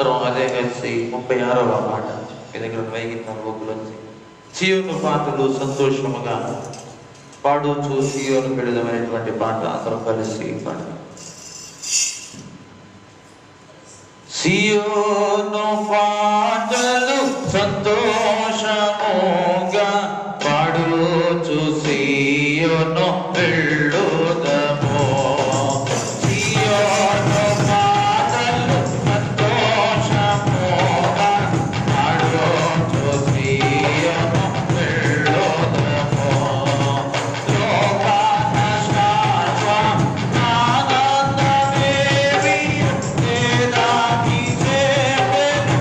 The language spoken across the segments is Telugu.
అందరం అదే కలిసి 36వ మాట మీ దగ్గర వైగిద్దాం బొక్కులొచ్చి. సియోను పాటలు సంతోషముగా పాడుచు సియోను పెడదమైనటువంటి పాట అందరం కలిసి పాడదాం. సియోను పాటలు సంతోషముగా పాడుచు సియోను వెళ్ళుదము. సియోను పాటలు సంతోషముగా పాడుచు సియోను వెళ్ళుదము. లోకాన శాశ్వత ఆనందమేమి లేదాని చేపెను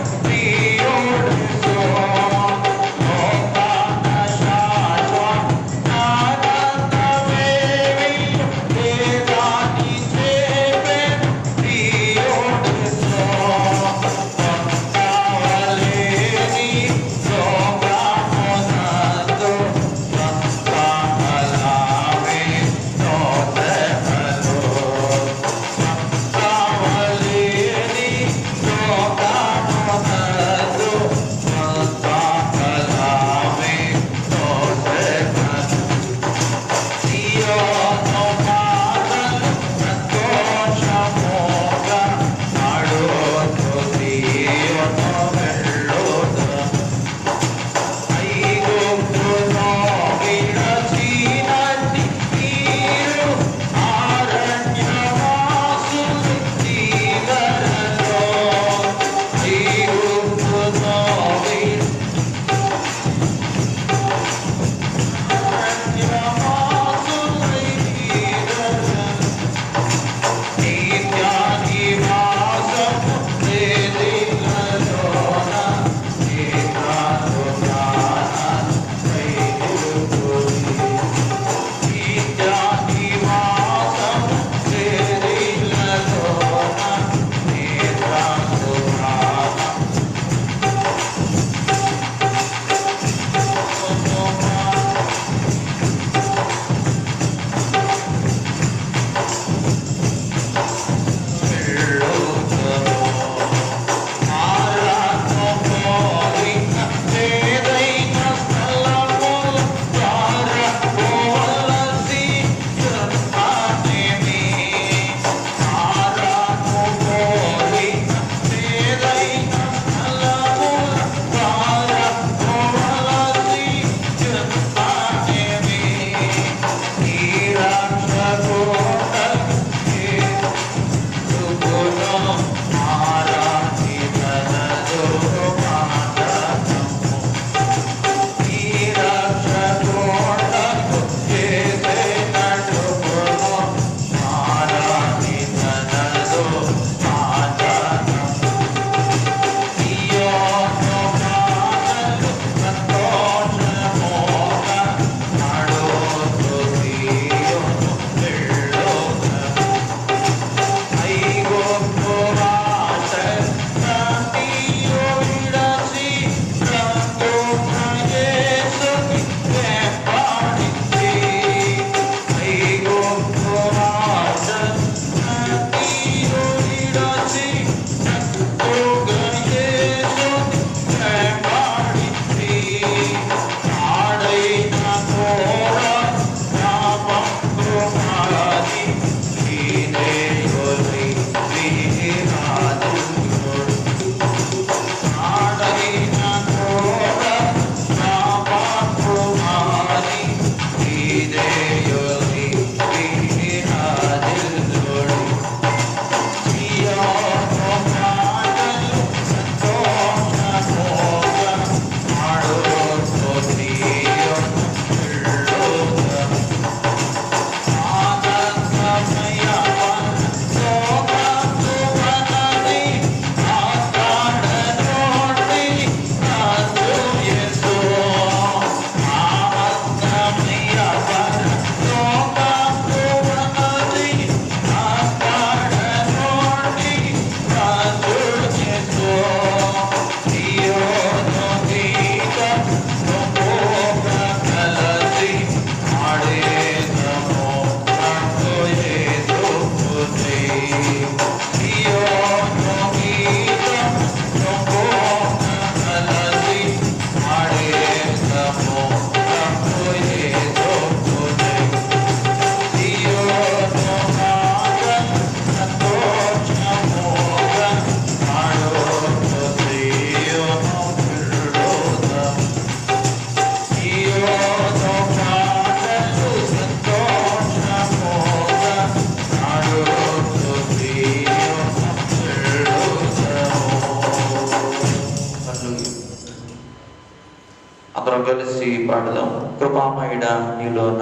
కలిసి పాడదాం. కృపామయుడా నీలోన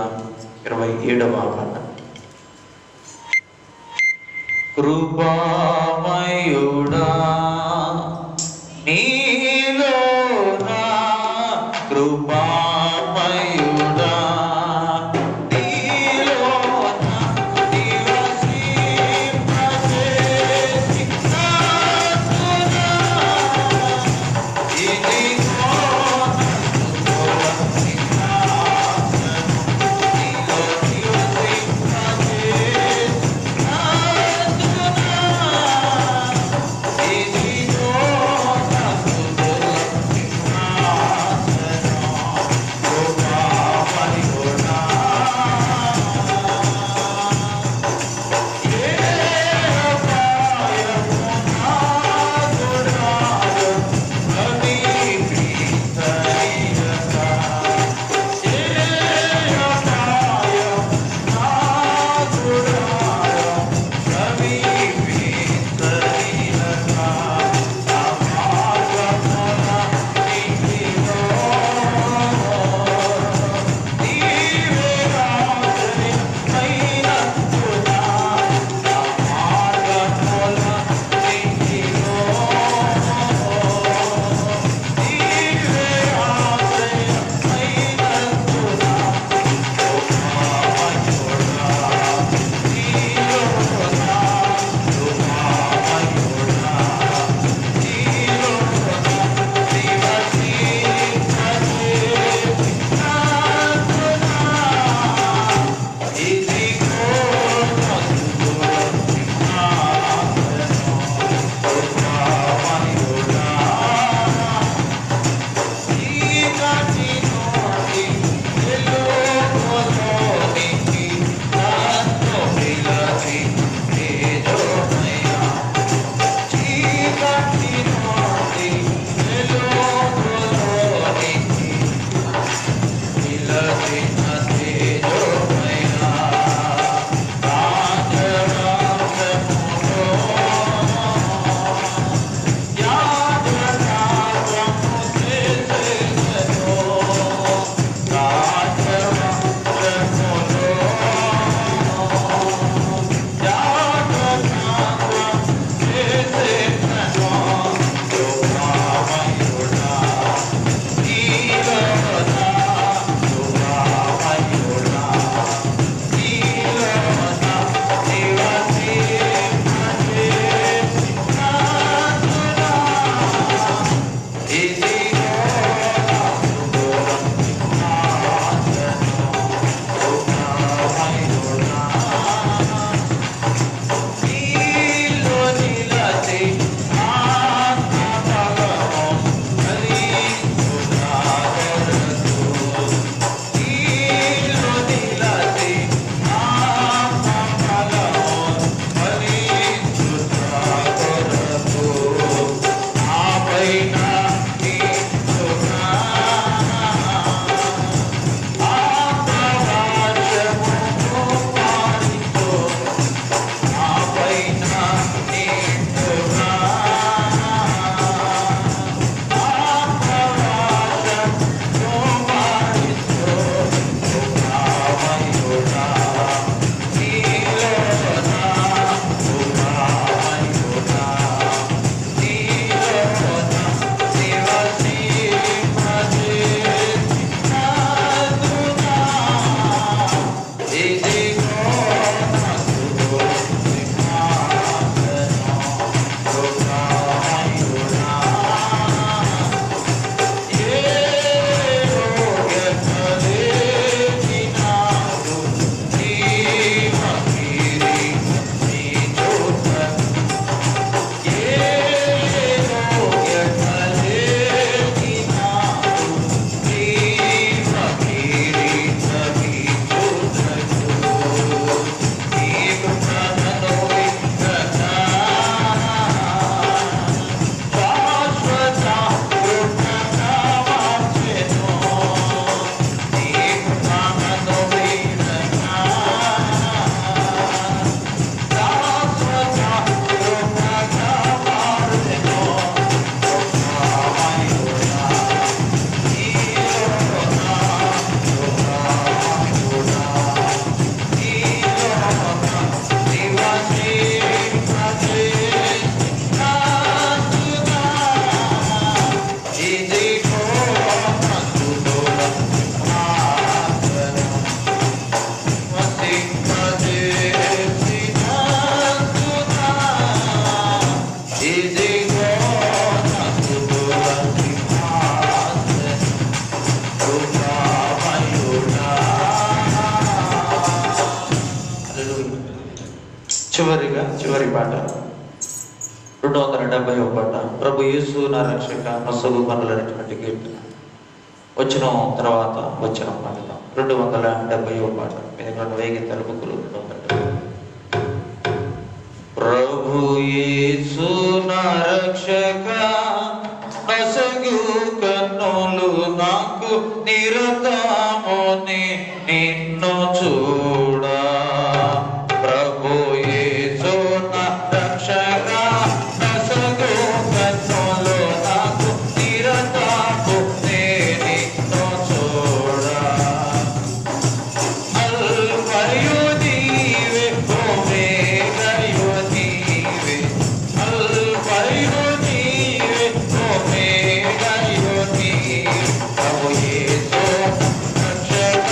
27వ పాట. కృపామయుడా నీలోన, కృపామయుడా నీలోన నివసింపజేసి నాకునా ఇదిగో ఇది చివరి పాట 270వ పాట. ప్రభు యేసు నా రక్షక నొసగు కనులైనటువంటి కీర్తన. వచ్చిన తర్వాత వచ్చిన పాడదాం. 270వ పాట. మీద వేగి తలుపుకులు 270. ప్రభు యేసు నా రక్షక నొసగు కన్నులు నాకు నిరతము నిన్ను చూడా. ప్రభు యేసు నా రక్షక నొసగు కన్నులు నాకు నిరతము నిన్ను చూడా. అల్ఫయు నీవే ఒమేగయు నీవే. అల్ఫయు నీవే ఒమేగయు నీవే. ప్రభు యేసు రక్షక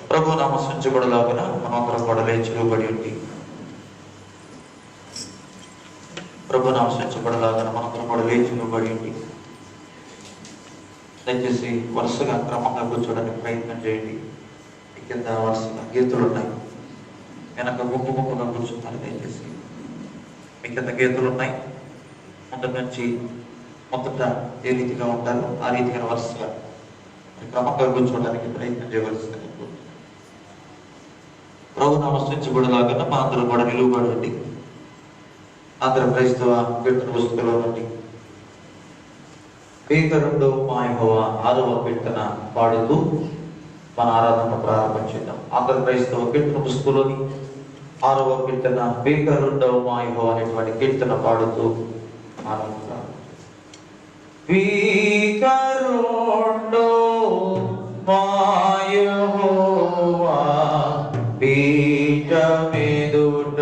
ప్రభు నామ స్తుతించబడులాగున మనందరం కూడా లేచి నిలబడి ఉండి ప్రభు నామ స్తుతించబడులాగున మనందరం కూడా లేచి నిలబడి ఉండి దయచేసి వరుసగా క్రమంగా కూర్చోడానికి ప్రయత్నం చేయండి. కింద వరుసగా గీతలు ఉన్నాయి, వెనక గుంపుగా కూర్చుంటారు. దయచేసి మీ కింద గీతలు ఉన్నాయి. ముందు నుంచి మొదట ఏ రీతిగా ఉంటారో ఆ రీతిగా వరుసగా క్రమంగా కూర్చోవడానికి ప్రయత్నం చేయవలసింది. ప్రభు నామ స్తుతించబడులాగున మా అందరం కూడా నిలువబడండి. ఆంధ్ర క్రైస్తవ కీర్తన పుస్తకంలో నుండి 2వ యెహోవా 6వ కీర్తన పాడుతూ మన ఆరాధన ప్రారంభించేద్దాం. ఆంధ్ర క్రైస్తవ కీర్తన పుస్తకంలోని 6వ కీర్తన 2వ యెహోవా అనేటువంటి కీర్తన పాడుతూ ఆరాధన. 2వ యెహోవా పీఠమెదుట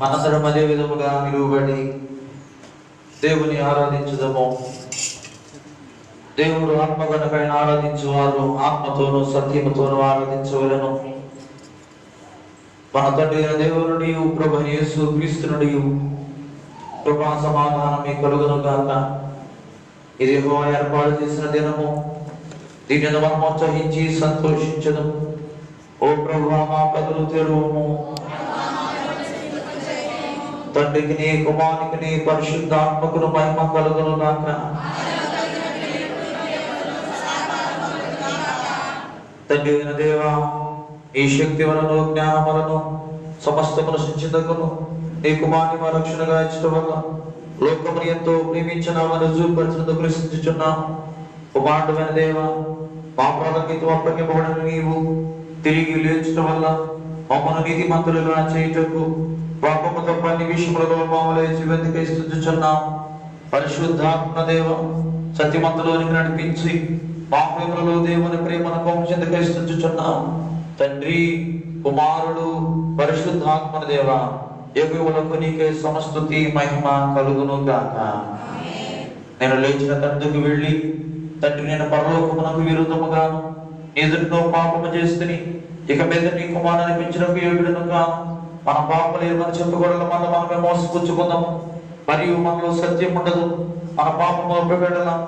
మనందరం అదే విధముగా నిలువబడి దేవుని ఆరాధించుదము. దేవుడు ఆత్మగణపైన ఆరాధించువారు ఆత్మతోనూ సత్యముతోనూ ఆరాధించవలను. మన తండ్రి దేవుని ప్రభు యేసు క్రీస్తు నుండి కృపా సమాధానం మీకు కలుగును గాక. ఇది యెహోవా ఏర్పాటు చేసిన దినము, దీనిని మనం ఉత్సహించి సంతోషించదు. ఓ ప్రభువా, మా కథలు తెరువుము. తండ్రికి నీ, కుమారునికి నీ, పరిశుద్ధాత్మకును మహిమ కలుగును గాక. తండ్రి అయిన దేవా, ఈ శక్తి వలను, జ్ఞానం వలను, సమస్తమును సృష్టించకును నీ కుమారుని మా రక్షణగా ఇచ్చడం వల్ల లోకముని ఎంతో ప్రేమించినామని రుజువుపరిచినందుకు ప్రశ్నించుచున్నాం. కుమారుడైన దేవా, మా ప్రాణానికి అప్పగింపబడిన నీవు తిరిగి లేచడం వల్ల మమ్మల్ని నీతిమంతులుగా చేయుటకు పాపము తప్ప అన్ని విషయములలో మామూలు జీవితంగా స్తుతించుచున్నాం. పరిశుద్ధాత్మ దేవ, సత్యమంతులోనికి నడిపించి మా ప్రేమలో దేవుని ప్రేమను పంచుందుకు స్తుతించుచున్నాం. తండ్రి, కుమారుడు, పరిశుద్ధాత్మ దేవ, యెహోవాకు నీకే సమస్తుతి మహిమ కలుగును గాక. నేను లేచిన తండ్రికి వెళ్ళి, తండ్రి, నేను పరలోకమునకు విరుద్ధముగాను ఎదురులో పాపము చేస్తుని ఇక మీద నీ కుమారుని పెంచినకు యోగ్యుడును గాను. మన పాపలు ఏమని చెప్పుకోవడం వల్ల మనమే మోసపుచ్చుకుందాము, మరియు మనలో సత్యం ఉండదు. మన పాపము ఒప్పుకోవడం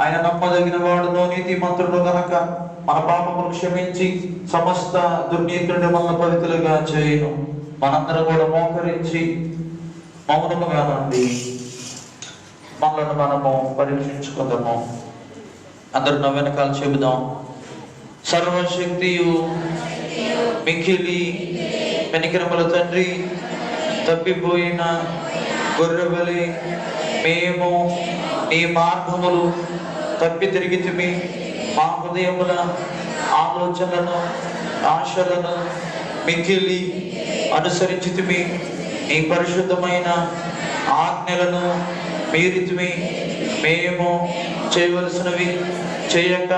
ఆయన నమ్మదగిన వాడును, నీతిమంతుడు గనక మన పాపమును క్షమించి సమస్త దుర్నీతుడిని మన పవిత్రులుగా చేయను. మనందరం కూడా మోకరించి మౌనముగా నుండి మనలను మనము పరీక్షించుకుందాము. అందరూ నా వెనకాల చెబుదాం. సర్వశక్తియు మిక్కిలి వెనికిరముల తండ్రి, తప్పిపోయిన గొర్రెవలె మేము నీ మార్గములు తప్పి తిరిగితిమి. మా హృదయముల ఆలోచనలను, ఆశలను మిక్కిలి అనుసరించితిమి. నీ పరిశుద్ధమైన ఆజ్ఞలను మీరితిమి. మేము చేయవలసినవి చేయక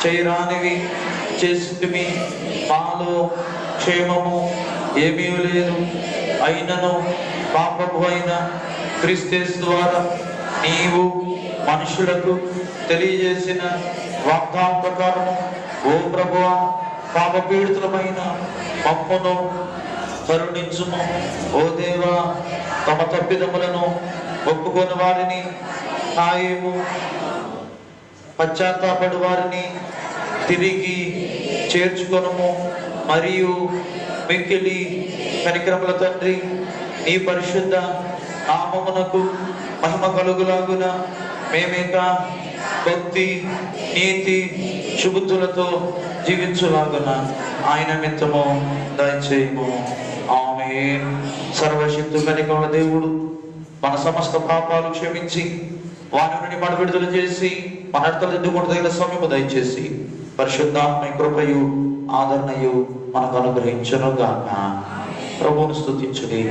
చేయరానివి చేసితిమి. మాలో క్షేమము ఏమీ లేదు. అయినను మా ప్రభు అయిన క్రీస్తు ద్వారా నీవు మనుషులకు తెలియజేసిన వాగ్దాన ప్రకారము, ఓ ప్రభువా, పాప పీడితులమైన మమ్మును కరుణించుము. ఓ దేవా, తమ తప్పిదములను ఒప్పుకొని వారిని, హాయము పశ్చాత్తాపడు వారిని తిరిగి చేర్చుకొనుము. మరియు మిక్కిలి కనికరముల తండ్రి, నీ పరిశుద్ధ నామమునకు మహిమ కలుగులాగున మేమేక భక్తి, నీతి, శుభుద్ధులతో జీవించులాగున ఆయన మిత్తము దయచేయము. ఆమేన్. సర్వశక్తి కనికముల దేవుడు మన సమస్త పాపాలు క్షమించి వారి నుండి మన విడుదల చేసి మన అర్థదిద్దుకుంటూ తగిన సమయము దయచేసి పరిశుద్ధాత్మ కృపయు ఆదరణయు మనకు అనుగ్రహించును గాక. ప్రభువును స్తుతించుడి.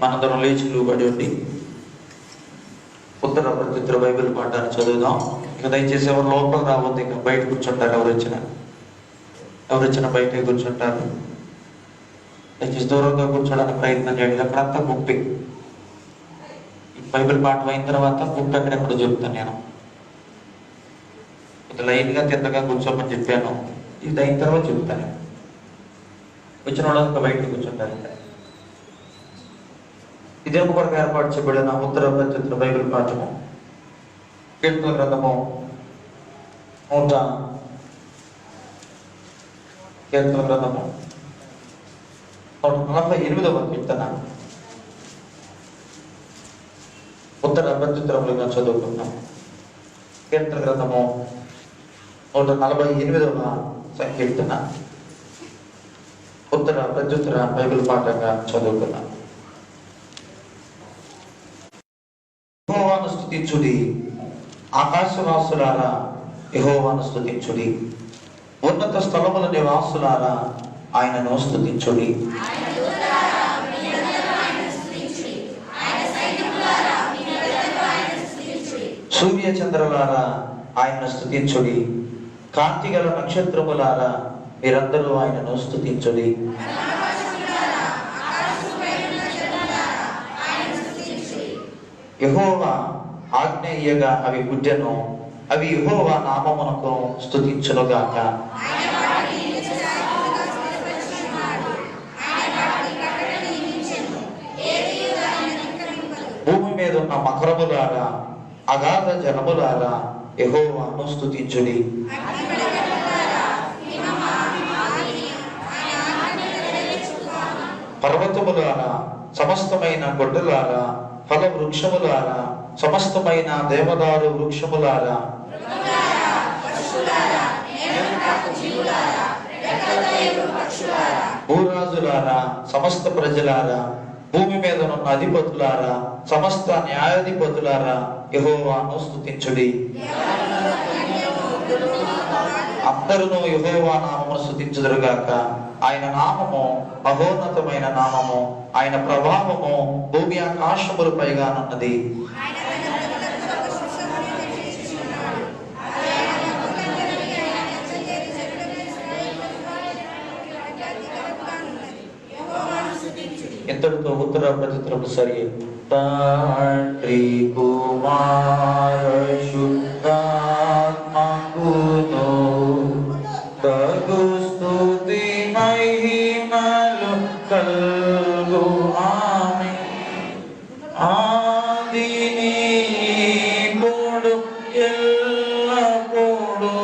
మనందరం లేచి నిలబడి ఉండి ఉత్తర ప్రత్యుత్తర బైబిల్ పాఠాన్ని చదువుదాం. ఇక దయచేసి ఎవరు లోపల రావద్దు, ఇక బయట కూర్చుంటారు. ఎవరు వచ్చినా బయటే కూర్చుంటారు. దయచేసి దూరంగా కూర్చోడానికి ప్రయత్నం చేయండి. అక్కడంతా గుప్పి. బైబిల్ పాఠం అయిన తర్వాత గుప్పి అక్కడెక్కడ చెప్తాను. నేను కొంచెం లైన్గా తిన్నగా కూర్చోమని చెప్పాను. ఇది అయిన తర్వాత చెప్తాను. వచ్చిన వాళ్ళంతా బయట కూర్చుంటారు. ఇదే కొరకు ఏర్పాటు చేయబడిన ఉత్తర ప్రత్యుత్తర బైబిల్ పాఠము కీర్తన గ్రంథము 148వ కీర్తన ఉత్తర ప్రత్యుత్తరములుగా చదువుకున్నాం. కీర్తన గ్రంథము 148వ సంకీర్తన ఉత్తర ప్రత్యుత్తర బైబిల్ పాఠంగా చదువుకున్నాం. యెహోవాను స్తుతించుడి, ఆకాశవాసులారా యెహోవాను స్తుతించుడి. ఉన్నత స్థలముల నివాసులారా ఆయనను స్తుతించుడి. సూర్య చంద్రులారా ఆయనను స్తుతించుడి. కాంతి గల నక్షత్రములారా మీరందరూ ఆయనను స్తుతించుడి. యెహోవా ఆజ్ఞ ఇయ్యగా అవి పుట్టెను, అవి యెహోవా నామమునకు స్తుతించునుగాక. మీద ఉన్న మకరములారా, అగాధ జలములారా, యెహోవాను స్తుతించుడి. పర్వతములారా, సమస్తమైన గొడ్డలారా, ఫల వృక్షములారా, సమస్తమైన దేవదారు వృక్షములారా, భూరాజులారా, సమస్త ప్రజలారా, భూమి మీద ఉన్న అధిపతులారా, సమస్త న్యాయాధిపతులారా, యెహోవాను స్తుతించుడి. అందరూ యెహోవా నామమును స్తుతించుదురుగాక. ఆయన నామము మహోన్నతమైన నామము, ఆయన ప్రభావము భూమి ఆకాశముల పైగానున్నది. ఇంతటితో ఉత్తర ప్రతిత్రము సరి. తండ్రి కుమార శుద్ధాత్మకును తగు స్తుతి మహిమలు కల్గు. ఆమేన్. ఆదిని ఇప్పుడు ఎల్లప్పుడు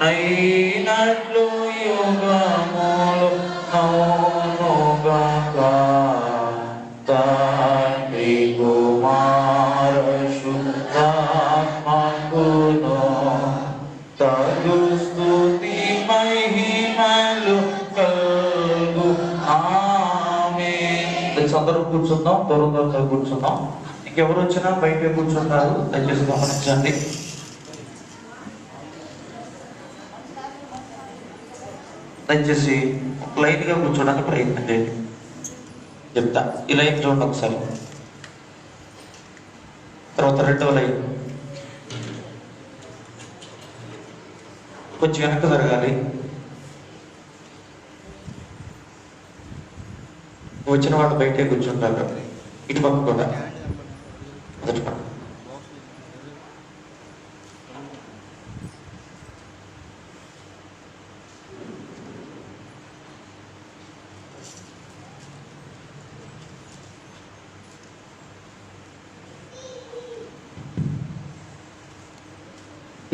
అయినట్లు యుగములు నౌనుగాక. తండ్రి కుమార శుద్ధాత్మకును తగు స్తుతి మహిమలు కల్గు. ఆమేన్. అందరూ కూర్చుందాం, దూరంగా కూర్చుందాం. ఇంకెవరు వచ్చినా బయట కూర్చుంటారు, దయచేసి గమనించండి. దయచేసి లైన్ గా కూర్చోడానికి ప్రయత్నం చేయండి. చెప్తా, ఈ లైన్ చూడండి ఒకసారి. తర్వాత రెండవ లైన్ కొంచెం వెనక్కి జరగాలి. వచ్చిన వాళ్ళు బయటే కూర్చుంటారు. ఇటు పక్క కూడా మొదటి పక్క.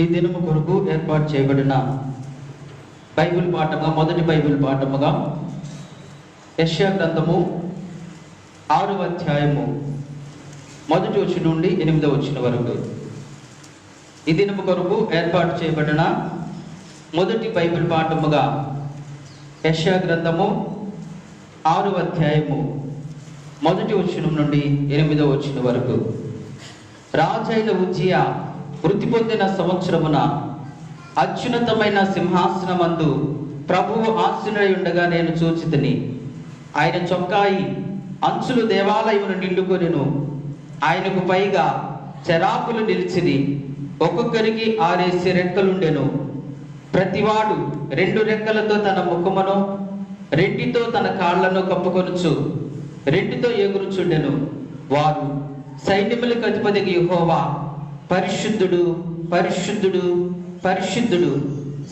ఈ దినము కొరకు ఏర్పాటు చేయబడిన బైబిల్ పాఠముగా, మొదటి బైబిల్ పాఠముగా యెషయా గ్రంథము 6వ అధ్యాయము 1వ వచనం నుండి 8వ వచనం వరకు. ఈ దినము కొరకు ఏర్పాటు చేయబడిన మొదటి బైబిల్ పాఠముగా యెషయా గ్రంథము 6వ అధ్యాయము 1వ వచనం నుండి 8వ వచనం వరకు. రాజైన ఉజ్జియా వృత్తి పొందిన సంవత్సరమున అత్యున్నతమైన సింహాసనమందు ప్రభువు ఆసీనుడై ఉండగా నేను చూచితిని. ఆయన చొక్కాయి అంచులు దేవాలయమును నిండుకొనెను. ఆయనకు పైగా చెరాకులు నిలిచిరి. ఒక్కొక్కరికి 6 రెక్కలుండెను. ప్రతివాడు 2 రెక్కలతో తన ముఖమును, 2తో తన కాళ్లను కప్పుకొనుచు 2తో ఎగురుచుండెను. వారు సైన్యములకు అధిపతికి యెహోవా పరిశుద్ధుడు, పరిశుద్ధుడు, పరిశుద్ధుడు,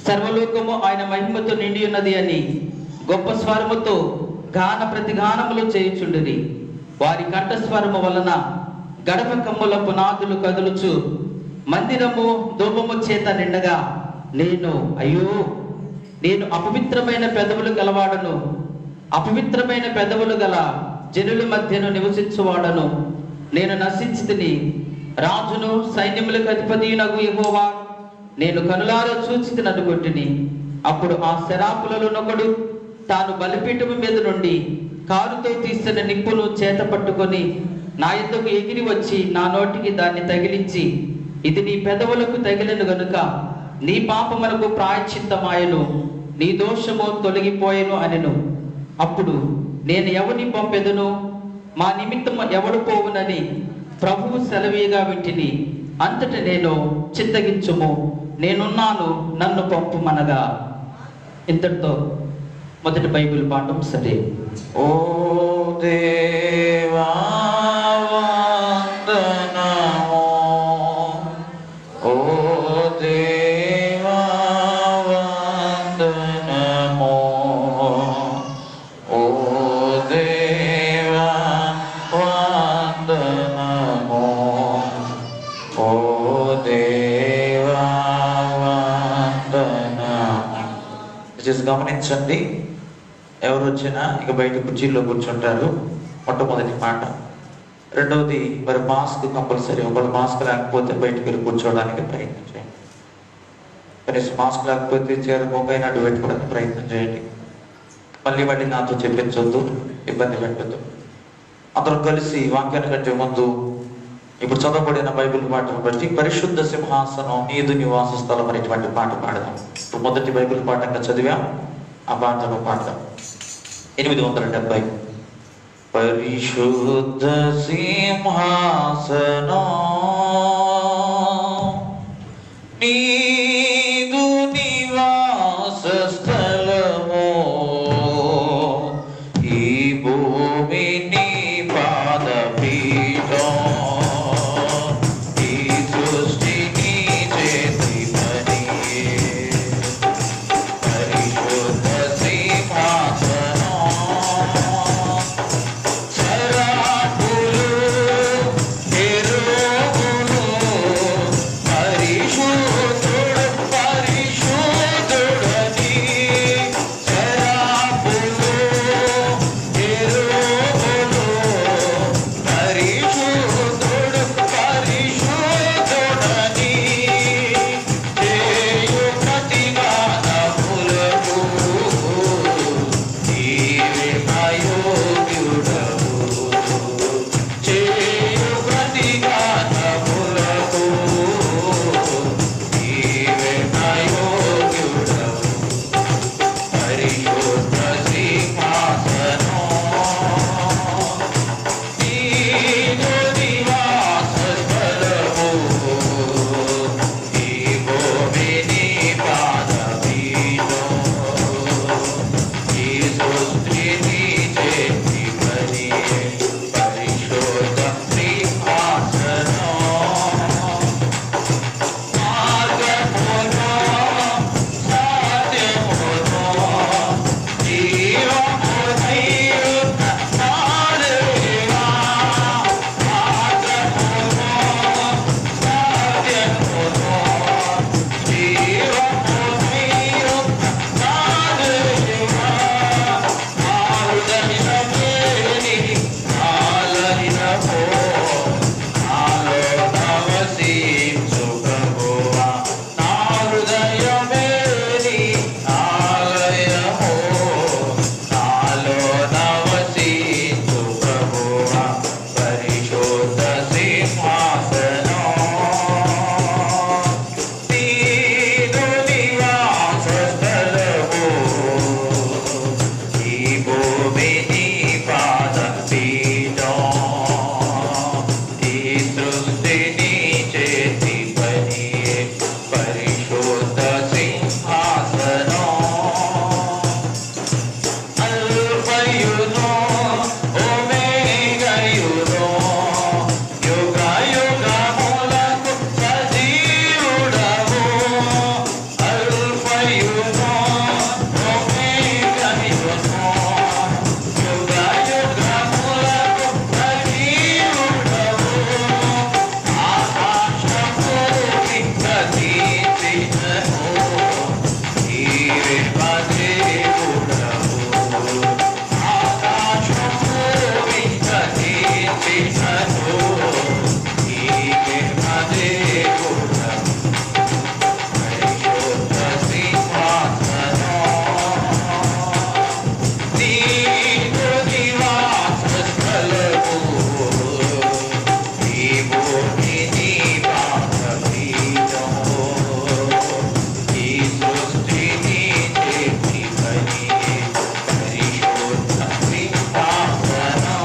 సర్వలోకము ఆయన మహిమతో నిండి ఉన్నది అని గొప్ప స్వరముతో గాన ప్రతిగానములు చేయుచుండిరి. వారి కంఠస్వరము వలన గడప కమ్ముల పునాదులు కదులుచు మందిరము ధూపము చేత నిండగా నేను నేను అపవిత్రమైన పెదవులు గలవాడను, అపవిత్రమైన పెదవులు గల జనుల మధ్యను నివసించువాడను. నేను నశించితిని. రాజును సైన్యములకు అధిపతియునగు యెహోవా నేను కనులారా చూచితిని అనుకొంటిని. అప్పుడు ఆ శరాపులలోనొకడు తాను బలిపీఠము మీద నుండి కారుతో తీసిన నిప్పును చేత పట్టుకొని నా యొద్దకు ఎగిరి వచ్చి నా నోటికి దాన్ని తగిలించి, ఇది నీ పెదవులకు తగిలిన గనుక నీ పాపములకు ప్రాయశ్చిత్తమాయెను, నీ దోషము తొలగిపోయెను అనెను. అప్పుడు నేను ఎవరిని పంపెదను, మా నిమిత్తము ఎవడు పోవునని ప్రభువు సెలవీగా వింటిని. అంతట నేను చిత్తగించుము, నేనున్నాను, నన్ను పంపుమనగా. ఇంతటితో మొదటి బైబిల్ పాఠం సరే. ఓ దేవా వందనము, ఓ దేవా వందనము, ఓ దేవా వందనము. దయచేసి గమనించండి. ఎవరు వచ్చినా ఇక బయట కుర్చీల్లో కూర్చుంటారు. మొట్టమొదటి మాట. రెండవది, మరి మాస్క్ కంపల్సరీ. ఒకళ్ళు మాస్క్ లేకపోతే బయటకు వెళ్ళి కూర్చోవడానికి ప్రయత్నం చేయండి. కనీసం మాస్క్ లేకపోతే చీర మొగ్గైనా అడ్డు పెట్టుకోవడానికి ప్రయత్నం చేయండి. మళ్ళీ మళ్ళీ నాతో చెప్పించొద్దు, ఇబ్బంది పెట్టద్దు. అందరం కలిసి వాక్యాన్ని కంటే ముందు ఇప్పుడు చదవబడిన బైబిల్ పాటను బట్టి పరిశుద్ధ సింహాసనం నీదు నివాస స్థలం అనేటువంటి పాట పాడదాం. ఇప్పుడు మొదటి బైబిల్ పాఠంగా చదివా, ఆ పాటను పాడదాం. 870. పరిశుద్ధ సింహాసనం నీదు నివాస స్థలము, ఈ భూమి నీ పాదపీఠం, ఈ సృష్టి నీ చేతి పని. పరిశుద్ధ సింహాసనం సరాపులు ఎరువులు, పరిశుద్ధుడు పరిశుద్ధుడని. సరాపులు ఎరువులు, పరిశుద్ధుడు పరిశుద్ధుడని. చేయు ప్రతిగానములకు నీవే అయోగ్యుడవు. చేయు ప్రతిగానములకు నీవే అయోగ్యుడవు. పరిశుద్ధ సింహాసనం నీదు నివాస స్థలము, ఈ భూమి నీ పాదపీఠం, ఈ సృష్టి నీ చేతి పని. పరిశుద్ధ సింహాసనం మార్గమును సత్యమును జీవమునైయున్న నా దేవా. మార్గమును సత్యమును జీవమునైయున్న నా దేవా. నా హృదయమేని ఆలయమో, నాలో నవసించు ప్రభువా. నా హృదయమేని ఆలయమో, నాలో నవసించు ప్రభువా. పరిశుద్ధ సింహాసనం నీదు నివాస స్థలము, ఈ భూమి నీ పాదపీఠం, ఈ సృష్టి నీ చేతి పని. పరిశుద్ధ సింహాసనం అల్ఫయును ఒమేగయును, యుగ యుగములకు సజీవుడవు. అల్ఫయును ఒమేగయును, యుగ యుగములకు సజీవుడవు. ఆకాశభూమి గతించినను, నీవే మా దేవుడవు. ఆకాశభూమి గతించినను, నీవే మా దేవుడవు. పరిశుద్ధ సింహాసనం నీదు నివాస స్థలము, ఈ భూమి నీ పాదపీఠం, ఈ సృష్టి నీ చేతి పని. పరిశుద్ధ సింహాసనం.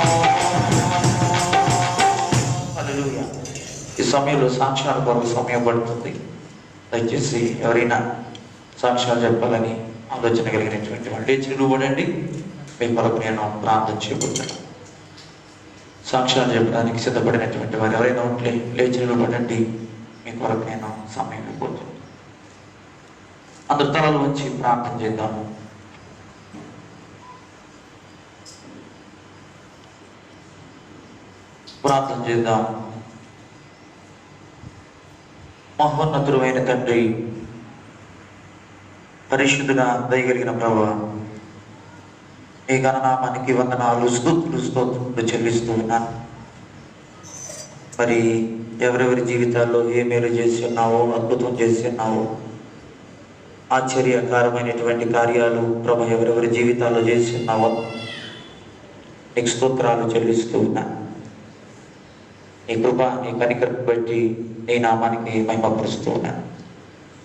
హల్లెలూయా. ఈ సమయంలో సాక్ష్యాల కొరకు సమయం పడుతుంది. దయచేసి ఎవరైనా సాక్ష్యాలు చెప్పాలని ఆలోచన కలిగినటువంటి వాళ్ళు లేచి నిలబడండి. మీ కొరకు నేను ప్రార్థన చేయబోతున్నాను. సాక్ష్యాలు చెప్పడానికి సిద్ధపడినటువంటి వారు ఎవరైనా ఉంటే లేచి నిలబడండి. మీ కొరకు నేను సమయం ఇవ్వబోతున్నాను. అందరు తలలు వచ్చి ప్రార్థన చేద్దాము. ప్రార్థన చేద్దాం. మహోన్నతుడైన తండ్రి, పరిశుద్ధుగా దయగలిగిన ప్రభువా, మీ గణనామానికి వందనాలు, స్తుతులు, స్తోత్రులు చెల్లిస్తూ ఉన్నాను. మరి ఎవరెవరి జీవితాల్లో ఏ మేలు చేసి ఉన్నావో, అద్భుతం చేసి ఉన్నావో, ఆశ్చర్యకరమైనటువంటి కార్యాలు ప్రభు ఎవరెవరి జీవితాల్లో చేసి ఉన్నావో నీకు స్తోత్రాలు చెల్లిస్తూ ఉన్నాను. నీ కృప, నీ కనికరం బట్టి నీ నామానికి మహిమపరుస్తూ ఉన్నాను.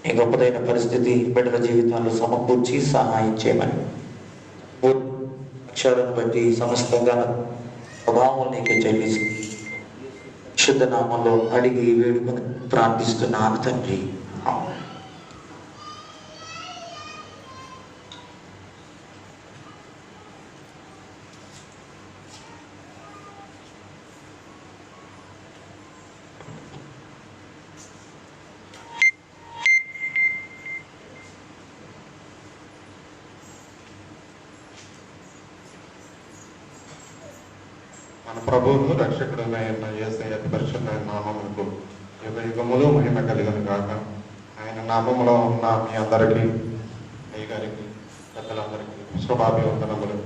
నీ గొప్పదైన పరిస్థితి బిడ్డల జీవితాల్లో సమకూర్చి సహాయం చేయమని అక్షరాలను బట్టి సమస్తంగా ప్రభావం నీకే చెల్లిస్తూ శుద్ధ నామంలో అడిగి వేడుకొని ప్రార్థిస్తున్నాను తండ్రి. ఆమేన్. మన ప్రభువును రక్షకుడైన యేసయ్య పరిశుద్ధ నామములకు యుగ యుగములు మహిమ కలిగను గాక. ఆయన నామములో ఉన్న మీ అందరికీ, మీ గారికి, పెద్దలందరికీ శుభాభివందనములు.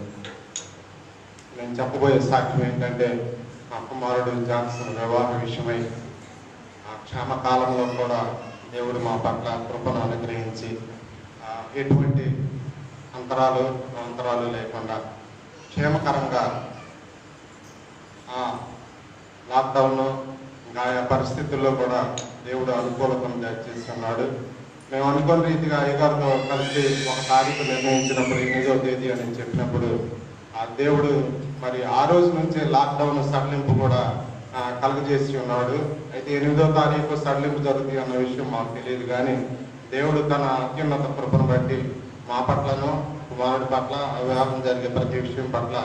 నేను చెప్పబోయే సాక్ష్యం ఏంటంటే, మా కుమారుడు జాన్సన్ వివాహ విషయమై ఆ క్షేమకాలంలో కూడా దేవుడు మా పట్ల కృపను అనుగ్రహించి ఎటువంటి అంతరాలు లేకుండా క్షేమకరంగా లాక్డౌన్ ఇంకా ఆయా పరిస్థితుల్లో కూడా దేవుడు అనుకూలతను దయచేస్తున్నాడు. మేము అనుకున్న రీతిగా అయ్యగారితో కలిసి ఒక తారీఖు నిర్ణయించినప్పుడు 8వ తేదీ అని చెప్పినప్పుడు ఆ దేవుడు మరి ఆ రోజు నుంచే లాక్డౌన్ సడలింపు కూడా కలుగజేసి ఉన్నాడు. అయితే 8వ తారీఖు సడలింపు జరుగుతుంది అన్న విషయం మాకు తెలియదు, కానీ దేవుడు తన అత్యున్నత కృపను బట్టి మా పట్లను, కుమారుడి పట్ల, వివాహం జరిగే ప్రతి విషయం పట్ల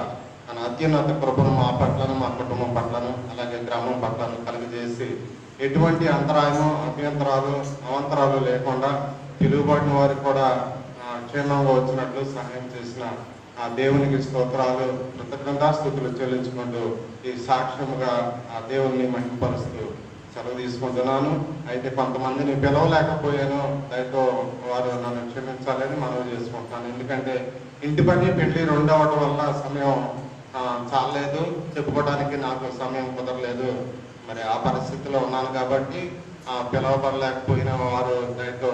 తన అత్యున్నత కృపను మా పట్లను, మా కుటుంబం పట్లను, అలాగే గ్రామం పట్లను కలుగజేసి ఎటువంటి అంతరాయము, అభ్యంతరాలు, అవంతరాలు లేకుండా పిలువబడిన వారికి కూడా క్షేమంగా వచ్చినట్లు సహాయం చేసిన ఆ దేవునికి స్తోత్రాలు, కృతజ్ఞతాస్తుతులు చెల్లించుకుంటూ ఈ సాక్ష్యముగా ఆ దేవుని మహిమపరుస్తూ సెలవు తీసుకుంటున్నాను. అయితే కొంతమందిని పిలవలేకపోయాను, దయతో వారు నన్ను క్షమించాలని మనవి చేసుకుంటున్నాను. ఎందుకంటే ఇంటి పని పెళ్లి రెండు అవడం వల్ల సమయం చాలలేదు, చెప్పుకోవడానికి నాకు సమయం కుదరలేదు. మరి ఆ పరిస్థితిలో ఉన్నాను కాబట్టి పిలవబడలేకపోయిన వారు దయతో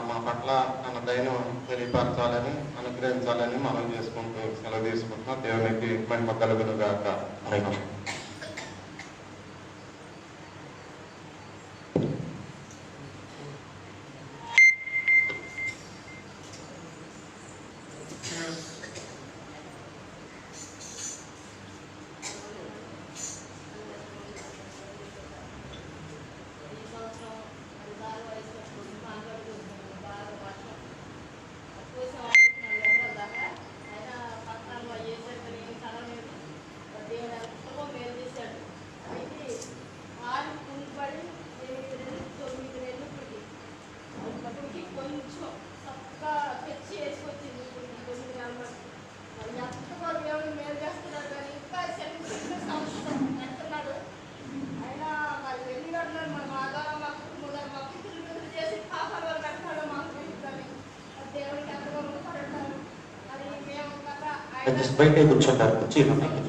మా పట్ల తన దయను తెలియపరచాలని, అనుగ్రహించాలని మనం చేసుకుంటూ సెలవు తీసుకుంటున్నాం. దేవునికి మహిమ కలుగును గాక. బయట కూర్చుంటారు, కుర్చీలు ఉన్నాయి.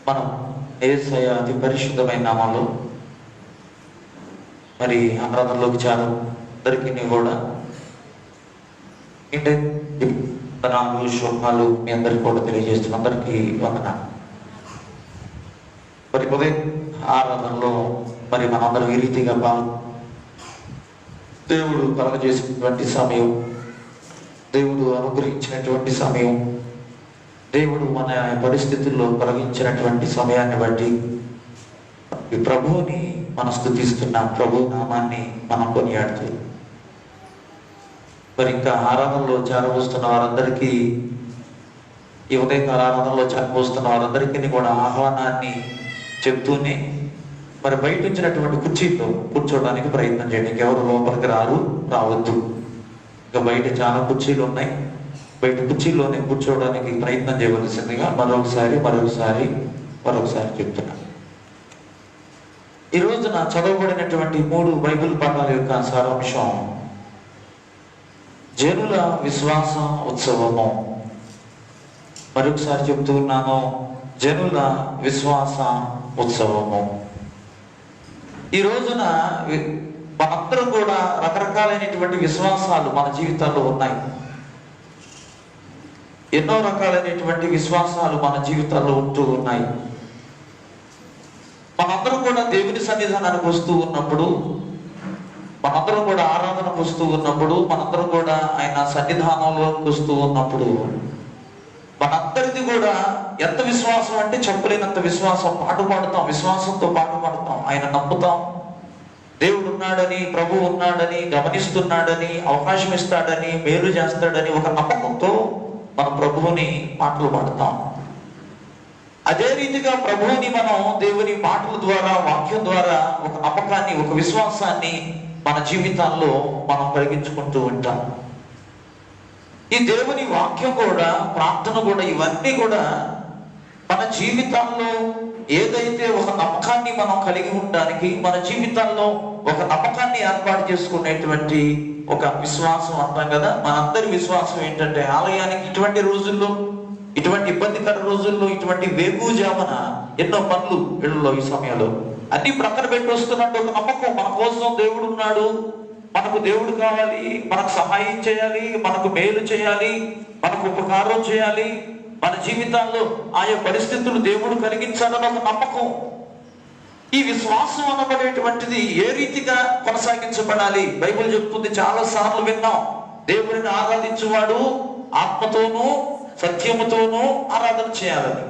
మనం యేసయ్య అతి పరిశుద్ధమైన నామంలో మరి ఆరాధనలోకి చాలా అందరికీ కూడా వందనాలు, శుభాలు మీ అందరికీ కూడా తెలియజేస్తున్న అందరికీ వందనాలు. మరి ఉదయం ఆరాధనలో మరి మనందరం ఈ రీతిగా దేవుడు కలగజేసినటువంటి సమయం, దేవుడు అనుగ్రహించినటువంటి సమయం, దేవుడు మన పరిస్థితుల్లో కలిగించినటువంటి సమయాన్ని బట్టి ఈ ప్రభువుని మనం స్తుతిస్తున్నాం, ప్రభు నామాన్ని మనం కొనియాడుతూ మరి ఇంకా ఆరాధనలో చేరవస్తున్న వారందరికీ ఈ ఉదయకాల ఆరాధనలో వస్తున్న వారందరికీ కూడా ఆహ్వానాన్ని చెబుతూనే మరి బయట ఉంచినటువంటి కుర్చీలో కూర్చోవడానికి ప్రయత్నం చేయండి. ఎవరు లోపలికి రావద్దు. ఇంకా బయట చాలా కుర్చీలు ఉన్నాయి, బయట కుర్చీలోనే కూర్చోవడానికి ప్రయత్నం చేయవలసిందిగా మరొకసారి చెప్తున్నాను. ఈ రోజున చదవబడినటువంటి 3 బైబిల్ పాఠాల యొక్క సారాంశం జనుల విశ్వాస ఉత్సవము. మరొకసారి చెప్తూ ఉన్నాను, జనుల విశ్వాస ఉత్సవము. ఈ రోజున మనందరం కూడా రకరకాలైనటువంటి విశ్వాసాలు మన జీవితాల్లో ఉన్నాయి. ఎన్నో రకాలైనటువంటి విశ్వాసాలు మన జీవితాల్లో ఉంటూ ఉన్నాయి. మనందరం కూడా దేవుని సన్నిధానానికి వస్తూ ఉన్నప్పుడు, మనందరం కూడా ఆరాధనకు వస్తూ ఉన్నప్పుడు, మనందరం కూడా ఆయన సన్నిధానంలోకి వస్తూ ఉన్నప్పుడు మనందరిది కూడా ఎంత విశ్వాసం అంటే చెప్పలేనంత విశ్వాసం. పాడుతాం, విశ్వాసంతో పాడుతాం. ఆయన నమ్ముతాం, దేవుడు ఉన్నాడని, ప్రభు ఉన్నాడని, గమనిస్తున్నాడని, అవకాశం ఇస్తాడని, మేలు చేస్తాడని ఒక నమ్మకంతో మన ప్రభువుని పాటలు పాడుతాం. అదే రీతిగా ప్రభువుని మనం దేవుని మాటల ద్వారా, వాక్యం ద్వారా ఒక నమ్మకాన్ని, ఒక విశ్వాసాన్ని మన జీవితాల్లో మనం కలిగించుకుంటూ ఉంటాం. ఈ దేవుని వాక్యం కూడా, ప్రార్థన కూడా, ఇవన్నీ కూడా మన జీవితాల్లో ఏదైతే ఒక నమ్మకాన్ని మనం కలిగి ఉండడానికి, మన జీవితాల్లో ఒక నమ్మకాన్ని ఏర్పాటు చేసుకునేటువంటి ఒక విశ్వాసం అంటాం కదా. మనందరి విశ్వాసం ఏంటంటే ఆలయానికి ఇటువంటి రోజుల్లో, ఇటువంటి ఇబ్బందికర రోజుల్లో, ఇటువంటి వేకువజామున ఎన్నో పనులు ఇళ్ళలో ఈ సమయంలో అన్ని ప్రక్కన పెట్టి వస్తున్నట్టు ఒక నమ్మకం, మన కోసం దేవుడు ఉన్నాడు, మనకు దేవుడు కావాలి, మనకు సహాయం చేయాలి, మనకు మేలు చేయాలి, మనకు ఉపకారం చేయాలి, మన జీవితాల్లో ఆయా పరిస్థితులు దేవుడు కలిగించాలని ఒక నమ్మకం. ఈ విశ్వాసం అనబడేటువంటిది ఏ రీతిగా కొనసాగించబడాలి? బైబిల్ చెప్తుంది, చాలా సార్లు విన్నాం, దేవుడిని ఆరాధించేవాడు ఆత్మతోనూ సత్యముతోనూ ఆరాధన చేయాలని.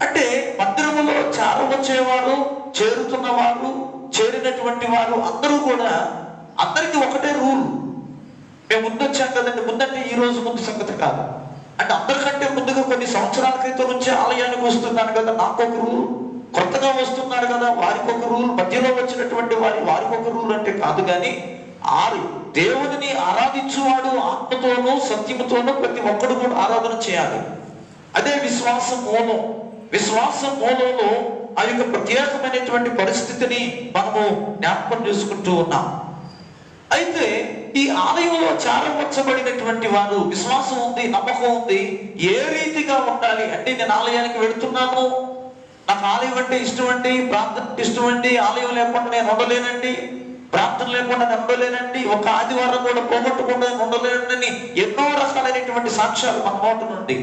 అంటే మందిరములో వచ్చేవారు, చేరుతున్నవారు, చేరినటువంటి వారు అందరూ కూడా, అందరికీ ఒకటే రూల్. మేము ముందు వచ్చాం కదండి, ముందంటే ఈ రోజు ముందు సంగతి కాదు. అంటే అందరికంటే ముందుగా కొన్ని సంవత్సరాల క్రితం నుంచి ఆలయానికి వస్తున్నాను కదా, నాకు ఒక రూల్. కొత్తగా వస్తున్నారు కదా, వారికి ఒక రూల్. మధ్యలో వచ్చినటువంటి వారికి ఒక రూల్ అంటే కాదు. కానీ దేవుడిని ఆరాధించువాడు ఆత్మతోనూ సత్యముతోనూ ప్రతి ఒక్కడు కూడా ఆరాధన చేయాలి. అదే విశ్వాసం మూలం. విశ్వాసం మూలంలో ఆ యొక్క ప్రత్యేకమైనటువంటి పరిస్థితిని మనము జ్ఞాపకం చేసుకుంటూ ఉన్నాం. అయితే ఈ ఆలయంలో చేరపరచబడినటువంటి వారు విశ్వాసం ఉంది, నమ్మకం ఉంది. ఏ రీతిగా ఉండాలి అంటే, నేను ఆలయానికి వెళుతున్నాను, నాకు ఆలయం అంటే ఇష్టం అండి, ప్రార్థన ఇష్టం అండి, ఆలయం లేకుండా నేను ఉండలేనండి, ప్రార్థన లేకుండా నేను ఉండలేనండి, ఒక ఆదివారం కూడా పోగొట్టకుండా నేను ఉండలేనని ఎన్నో రకాలైనటువంటి సాక్ష్యాలు మన నోట నుండి.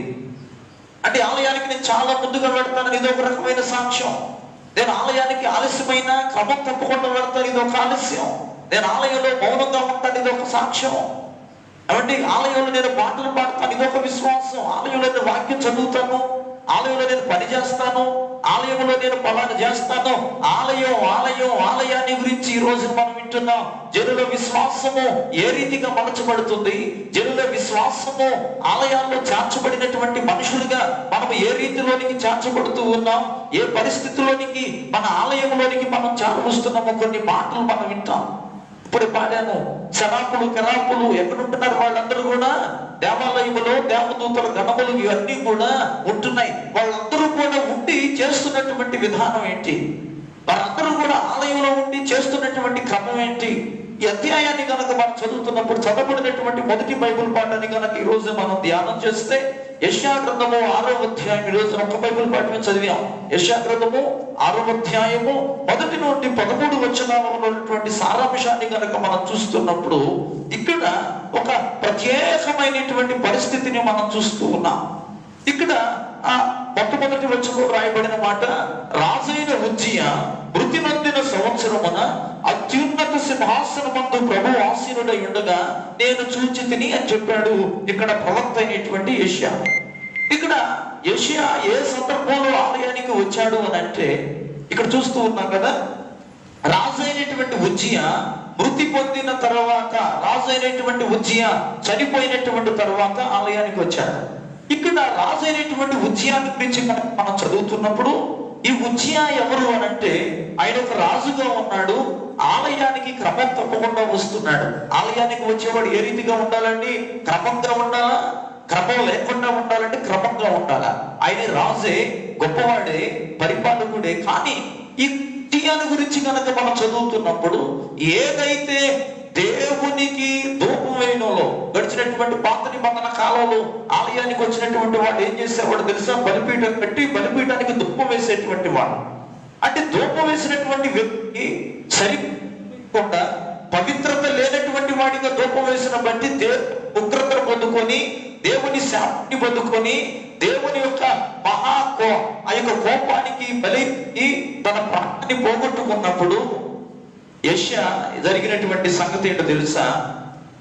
అంటే ఆలయానికి నేను చాలా ముందుగా వెళ్తానని ఇది ఒక రకమైన సాక్ష్యం. నేను ఆలయానికి ఆలస్యమైన క్రమం తప్పకుండా వెళ్తాను, ఇది ఒక ఆలస్యం. నేను ఆలయంలో మౌనంగా ఉంటాను, ఇది ఒక సాక్ష్యం. కాబట్టి ఆలయంలో నేను పాటలు పాడతాను, ఇది ఒక విశ్వాసం. ఆలయంలో నేను వాక్యం చదువుతాను, ఆలయంలో నేను పని చేస్తాను, ఆలయంలో నేను పలానా చేస్తాను. ఆలయాన్ని గురించి ఈ రోజు మనం వింటున్నాం. జనుల విశ్వాసము ఏ రీతిగా మలచబడుతుంది, జనుల విశ్వాసము ఆలయాల్లో చేర్చబడినటువంటి మనుషులుగా మనం ఏ రీతిలోనికి చేర్చబడుతూ ఉన్నాం, ఏ పరిస్థితిలోనికి మన ఆలయంలోనికి మనం చేరవస్తున్నామో కొన్ని మాటలు మనం వింటాం. ఇప్పుడు పాడాను, శరాపులు కెరాపులు ఎక్కడుంటున్నారు? వాళ్ళందరూ కూడా దేవాలయములో దేవదూతల గణములు ఇవన్నీ కూడా ఉంటున్నాయి. వాళ్ళందరూ కూడా ఉండి చేస్తున్నటువంటి విధానం ఏంటి? వారందరూ కూడా ఆలయంలో ఉండి చేస్తున్నటువంటి క్రమం ఏంటి? ఈ అధ్యాయాన్ని కనుక మనం చదువుతున్నప్పుడు చదవబడినటువంటి మొదటి బైబిల్ పాఠాన్ని కనుక ఈ రోజు మనం ధ్యానం చేస్తే, యెషయా గ్రంథము 6వ అధ్యాయం. ఈ రోజు ఒక బైబిల్ పాఠమే చదివాం. యెషయా గ్రంథము 6వ అధ్యాయము 1 నుండి 13 వచనాలలో ఉన్నటువంటి సారాంశాన్ని కనుక మనం చూస్తున్నప్పుడు, ఇక్కడ ఒక ప్రత్యేకమైనటువంటి పరిస్థితిని మనం చూస్తూ ఉన్నాం. ఇక్కడ ఆ మొట్టమొదటి వచనంలో రాయబడిన మాట, రాజైన ఉజ్జియా మృతి నొందిన సంవత్సరమున అత్యున్నత సింహాసనమందు ప్రభు ఆసీనుడై ఉండగా నేను చూచి తిని అని చెప్పాడు ఇక్కడ ప్రవక్త అయినటువంటి యెషయా. ఇక్కడ యెషయా ఏ సందర్భంలో ఆలయానికి వచ్చాడు అని అంటే, ఇక్కడ చూస్తూ ఉన్నాం కదా, రాజైనటువంటి ఉజ్జియా మృతి పొందిన తర్వాత, రాజైనటువంటి ఉజ్జియా చనిపోయినటువంటి తర్వాత ఆలయానికి వచ్చాడు. ఇక్కడ రాజు అయినటువంటి ఉజ్జియాని గురించి మనం చదువుతున్నప్పుడు ఈ ఉజ్జియా ఎవరు అని అంటే ఆయన ఒక రాజుగా ఉన్నాడు. ఆలయానికి క్రమం తప్పకుండా వస్తున్నాడు. ఆలయానికి వచ్చేవాడు ఏ రీతిగా ఉండాలండి? క్రమంగా ఉండాలా? క్రమం లేకుండా ఉండాలంటే క్రమంగా ఉండాలా? ఆయన రాజే, గొప్పవాడే, పరిపాలకుడే. కానీ ఈ ఉజ్జియాని గురించి కనుక మనం చదువుతున్నప్పుడు ఏదైతే దేవునికి ధూపం వేయడంలో గడిచినటువంటి పాత నిబంధన కాలంలో ఆలయానికి వచ్చినటువంటి వాడు ఏం చేసేవాడు తెలుసా? బలిపీఠం పెట్టి బలిపీఠానికి ధూపం వేసేటువంటి వాడు. అంటే ధూపం వేసినటువంటి వ్యక్తి సరిపోకుండా పవిత్రత లేనటువంటి వాడిగా ధూపం వేసిన బట్టి ఉగ్రతను పొందుకొని, దేవుని శాంతిని పొందుకొని, దేవుని యొక్క ఆ యొక్క కోపానికి బలి తన ప్రాణాన్ని పోగొట్టుకున్నప్పుడు యెషయా జరిగినటువంటి సంగతి ఏంటో తెలుసా?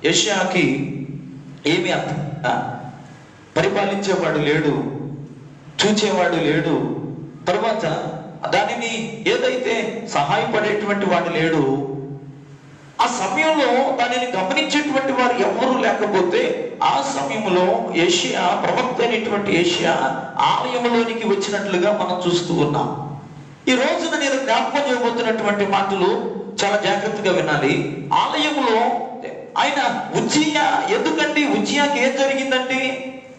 యెషయాకి ఏమి అర్థం, పరిపాలించేవాడు లేడు, చూచేవాడు లేడు, తర్వాత దానిని ఏదైతే సహాయపడేటువంటి వాడు లేడు. ఆ సమయంలో దానిని గమనించేటువంటి వారు ఎవరు లేకపోతే ఆ సమయంలో యెషయా, ప్రవక్త అయినటువంటి యెషయా ఆలయంలోనికి వచ్చినట్లుగా మనం చూస్తూ ఉన్నాం. ఈ రోజున నేను జ్ఞాపకం చేయబోతున్నటువంటి మాటలు చాలా జాగ్రత్తగా వినాలి. ఆలయంలో ఆయన ఉజ్జియా, ఎందుకంటే ఉజ్జియాకి ఏం జరిగిందంటే,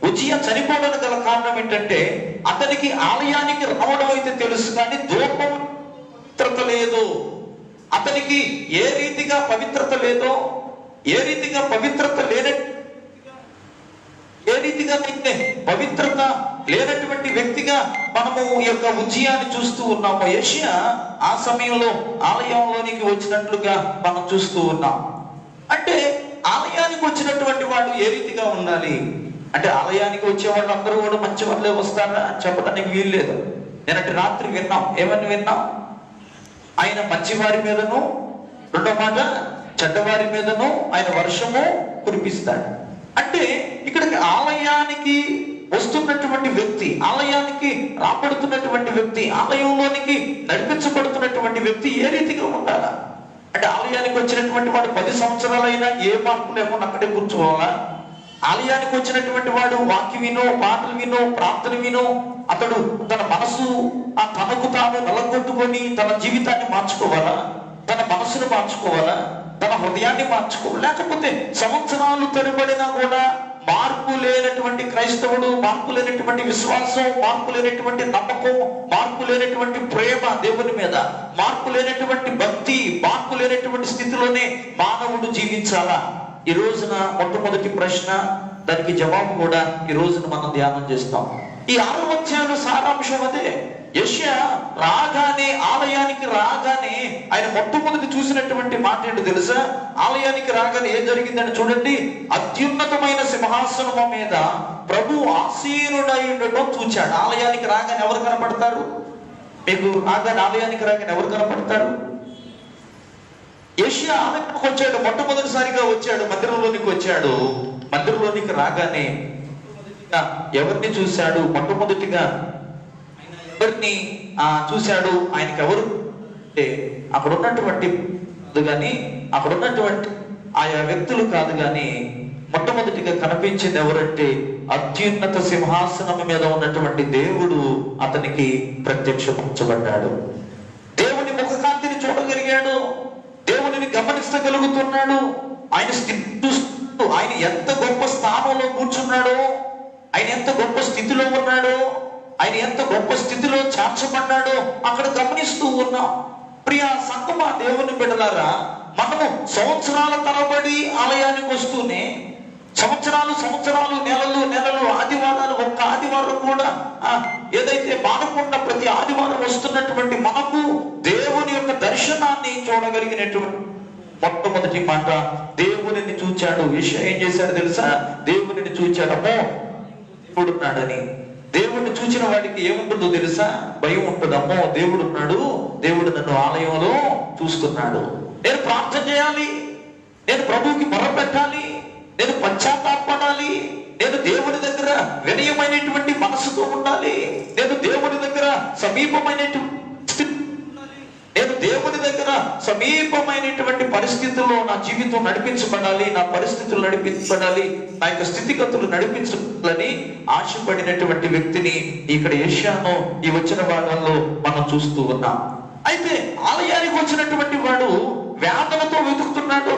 ఉజ్జియా చనిపోవడానికి గల కారణం ఏంటంటే అతనికి ఆలయానికి రావడం అయితే తెలుసు కానీ ధూపం పవిత్రత లేదు. అతనికి ఏ రీతిగా పవిత్రత లేదో, ఏ రీతిగా పవిత్రత పవిత్రత లేనటువంటి వ్యక్తిగా మనము ఈ యొక్క ఉజ్జియాని చూస్తూ ఉన్నాము. యెషయా ఆ సమయంలో ఆలయంలోనికి వచ్చినట్లుగా మనం చూస్తూ ఉన్నాం. అంటే ఆలయానికి వచ్చినటువంటి వాడు ఏ రీతిగా ఉండాలి అంటే, ఆలయానికి వచ్చే వాళ్ళు అందరూ కూడా మంచి వాళ్ళే వస్తారా అని చెప్పడానికి వీల్లేదు. నేనంటే రాత్రి విన్నాం, ఏమని విన్నాం? ఆయన మంచివారి మీదను, రెండో మాట చెడ్డవారి మీదను ఆయన వర్షము కురిపిస్తాడు. అంటే ఇక్కడికి ఆలయానికి వస్తున్నటువంటి వ్యక్తి, ఆలయానికి రాబడుతున్నటువంటి వ్యక్తి, ఆలయంలోనికి నడిపించబడుతున్నటువంటి వ్యక్తి ఏ రీతిగా ఉండాలా అంటే, ఆలయానికి వచ్చినటువంటి వాడు 10 సంవత్సరాలైనా ఏ మార్పు లేకుండా అక్కడే కూర్చోవాలా? ఆలయానికి వచ్చినటువంటి వాడు వాక్యం వినో, పాటలు వినో, ప్రార్థన వినో, అతడు తన మనసు తనకు తాను నలగొట్టుకొని తన జీవితాన్ని మార్చుకోవాలా? తన మనసును మార్చుకోవాలా? తన హృదయాన్ని మార్చుకోవాలి? లేకపోతే సంవత్సరాలు తరబడినా కూడా మార్పు లేనటువంటి క్రైస్తవుడు, మార్పు లేనటువంటి విశ్వాసం, మార్పు లేనటువంటి నమ్మకం, మార్పు లేనటువంటి ప్రేమ దేవుని మీద, మార్పు లేనటువంటి భక్తి, మార్పు లేనటువంటి స్థితిలోనే మానవుడు జీవించాలా? ఈ రోజున మొట్టమొదటి ప్రశ్న, దానికి జవాబు కూడా ఈ రోజున మనం ధ్యానం చేస్తాం. ఈ 6వ అధ్యాయం సారాంశం అదే. యెషయా రాగానే, ఆలయానికి రాగానే ఆయన మొట్టమొదటి చూసినటువంటి మాట ఏంటో తెలుసా? ఆలయానికి రాగానే ఏం జరిగిందని చూడండి. అత్యున్నతమైన సింహాసనము మీద ప్రభు ఆసీనుడై ఉండటం చూచాడు. ఆలయానికి రాగానే ఎవరు కనపడతారు మీకు? ఆలయానికి రాగానే ఎవరు కనపడతారు? యెషయా ఆలయానికి వచ్చాడు, మొట్టమొదటిసారిగా వచ్చాడు, మందిరంలోనికి వచ్చాడు. మందిరంలోనికి రాగానే ఎవరిని చూశాడు? మొట్టమొదటిగా ఎవరిని చూశాడు? ఆయనకి ఎవరు అంటే అక్కడ ఉన్నటువంటి ఆయా వ్యక్తులు కాదు కానీ మొట్టమొదటిగా కనిపించింది ఎవరంటే అత్యున్నత సింహాసనం మీద ఉన్నటువంటి దేవుడు అతనికి ప్రత్యక్షపరచబడ్డాడు. దేవుని ముఖకాంతిని చూడగలిగాడు, దేవుడిని గమనించగలుగుతున్నాడు. ఆయన స్థితి చూస్తూ ఆయన ఎంత గొప్ప స్థానంలో కూర్చున్నాడో, ఆయన ఎంత గొప్ప స్థితిలో ఉన్నాడో, ఆయన ఎంత గొప్ప స్థితిలో చేర్చబడ్డాడో అక్కడ గమనిస్తూ ఉన్నాం. ప్రియ సంగమా, దేవుని బిడ్డలారా, మనము సంవత్సరాల తరబడి ఆలయానికి వస్తూనే సంవత్సరాలు నెలలు ఆదివారాలు, ఒక్క ఆదివారం కూడా ఏదైతే మానకుండా ప్రతి ఆదివారం వస్తున్నటువంటి మనకు దేవుని యొక్క దర్శనాన్ని చూడగలిగినటువంటి మొట్టమొదటి మాట, దేవునిని చూచాడు. యెషయా ఏం చేశాడు తెలుసా? దేవునిని చూచాడమో దేవుడున్నాడని. దేవుడిని చూచిన వాడికి ఏముంటుందో తెలుసా? భయం ఉంటుందమ్మో, దేవుడు ఉన్నాడు, దేవుడు నన్ను ఆలయంలో చూస్తున్నాడు, నేను ప్రార్థన చేయాలి, నేను ప్రభువుకి మొరపెట్టాలి, నేను పశ్చాత్తాపడాలి, నేను దేవుడి దగ్గర వినయమైనటువంటి మనసుతో ఉండాలి, నేను దేవుడి దగ్గర సమీపమైనటువంటి నేను దేవుని దగ్గర సమీపమైనటువంటి పరిస్థితుల్లో నా జీవితం నడిపించబడాలి, నా పరిస్థితులు నడిపించబడాలి, నా యొక్క స్థితిగతులు నడిపించాలని ఆశపడినటువంటి వ్యక్తిని ఇక్కడ యెషయాను ఈ వచ్చిన భాగంలో మనం చూస్తూ ఉన్నాం. అయితే ఆలయానికి వచ్చినటువంటి వాడు వేదనతో వెతుకుతున్నాడు.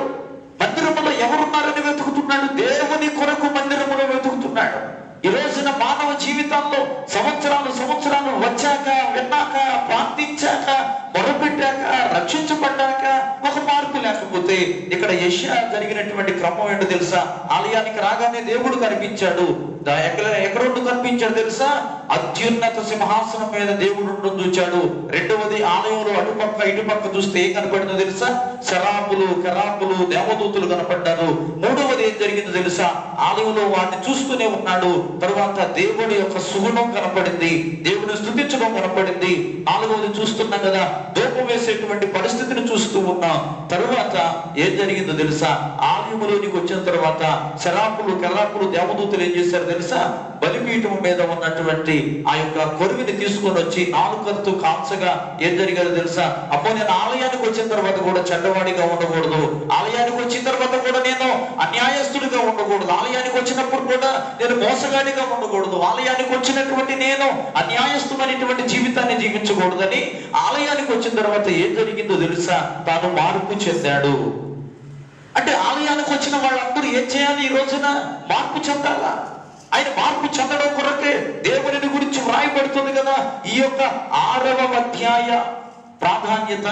మందిరములో ఎవరున్నారని వెతుకుతున్నాడు. దేవుని కొరకు మందిరములో వెతుకుతున్నాడు. ఈ రోజున మానవ జీవితాల్లో సంవత్సరాలు వచ్చాక, విన్నాక, ప్రార్థించాక, మొరపెట్టాక, రక్షించబడ్డాక ఒక మార్పు లేకపోతే ఇక్కడ యెషయా జరిగినటువంటి క్రమం ఏంటో తెలుసా? ఆలయానికి రాగానే దేవుడు కనిపించాడు. ఎక్కడుండి కనిపించాడు తెలుసా? అత్యున్నత సింహాసనం మీద దేవుడు ఉండడం చూచాడు. రెండవది, ఆలయంలో అటుపక్క ఇటుపక్క చూస్తే ఏం కనపడిందో తెలుసా? శరాపులు, కెరాపులు, దేవదూతులు కనపడ్డారు. మూడవది ఏం జరిగిందో తెలుసా? ఆలయంలో వాడిని చూస్తూనే ఉన్నాడు. తరువాత దేవుడి యొక్క సుగుణం కనపడింది, దేవుడిని స్తుతించడం కనపడింది. నాలుగవది చూస్తున్నాం కదా, ధూపం వేసేటువంటి పరిస్థితిని చూస్తూ ఉన్నాం. తరువాత ఏం జరిగిందో తెలుసా? ఆలయంలోనికి వచ్చిన తర్వాత శరాపులు, కెరాపులు, దేవదూతులు ఏం చేశారు తెలుసా? బలిపీఠం మీద ఉన్నటువంటి ఆ యొక్క కొరివిని తీసుకొని వచ్చి నాలుకతో కాల్చగా ఏం జరిగాదో తెలుసా? అమ్మో, నేను ఆలయానికి వచ్చిన తర్వాత కూడా చెడ్డవాడిగా ఉండకూడదు, ఆలయానికి వచ్చిన తర్వాత కూడా నేను అన్యాయస్తుడిగా ఉండకూడదు, ఆలయానికి వచ్చినప్పుడు కూడా నేను మోసగాడిగా ఉండకూడదు, ఆలయానికి వచ్చినటువంటి నేను అన్యాయస్తుమైనటువంటి జీవితాన్ని జీవించకూడదని ఆలయానికి వచ్చిన తర్వాత ఏం జరిగిందో తెలుసా? తాను మార్పు చెందాడు. అంటే ఆలయానికి వచ్చిన వాళ్ళందరూ ఏం చేయాలి? ఈ రోజున మార్పు చెందాలా? ఆయన మార్పు చెందడం కొరకే దేవుని గురించి వ్రాయబడుతుంది కదా. ఈ యొక్క 6వ అధ్యాయ ప్రాధాన్యత,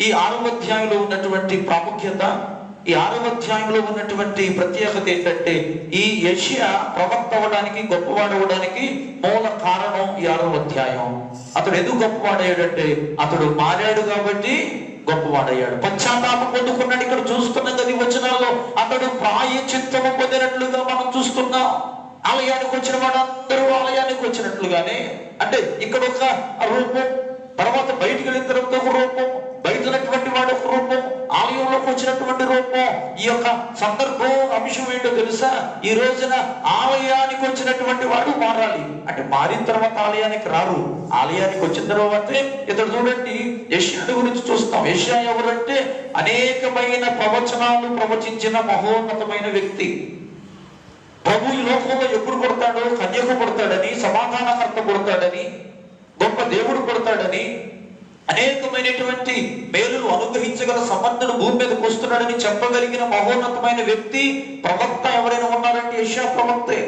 ఈ 6వ అధ్యాయంలో ఉన్నటువంటి ప్రాముఖ్యత, ఈ 6వ అధ్యాయంలో ఉన్నటువంటి ప్రత్యేకత ఏంటంటే, ఈ యెషయా ప్రవక్త అవ్వడానికి, గొప్పవాడవడానికి మూల కారణం ఈ 6వ అధ్యాయం. అతడు ఎందుకు గొప్పవాడయ్యాడంటే, అతడు మారాడు కాబట్టి గొప్పవాడయ్యాడు. పశ్చాత్తాపం పొందుకున్నాడు. ఇక్కడ చూస్తున్నాం కదా ఈ వచనాల్లో, అతడు ప్రాయశ్చిత్తము పొందినట్లుగా మనం చూస్తున్నాం. ఆలయానికి వచ్చిన వాళ్ళందరూ ఆలయానికి వచ్చినట్లుగానే, అంటే ఇక్కడ ఒక రూపం, తర్వాత బయటికి వెళ్ళిన తర్వాత ఒక రూపం, బయట ఉన్నటువంటి వాడు ఒక రూపం, ఆలయంలోకి వచ్చినటువంటి రూపం. ఈ యొక్క సందర్భం అంశం ఏంటో తెలుసా? ఈ రోజున ఆలయానికి వచ్చినటువంటి వాడు మారాలి. అంటే మారిన తర్వాత ఆలయానికి రారు, ఆలయానికి వచ్చిన తర్వాతే ఇతడు చూడండి యెషయా గురించి చూస్తాం. యెషయా ఎవరంటే అనేకమైన ప్రవచనాలు ప్రవచించిన మహోన్నతమైన వ్యక్తి. ప్రభు ఈ లోకంలో ఎప్పుడు కొడతాడో, కన్యకు కొడతాడని, సమాధానకర్త కొడతాడని, గొప్ప దేవుడు కొడతాడని, అనేకమైనటువంటి మేలులు అనుగ్రహించగల సమర్థుడు భూమి మీదకి వస్తున్నాడని చెప్పగలిగిన మహోన్నతమైన వ్యక్తి, ప్రవక్త ఎవరైనా ఉన్నారంటే యెషయా ప్రవక్తే.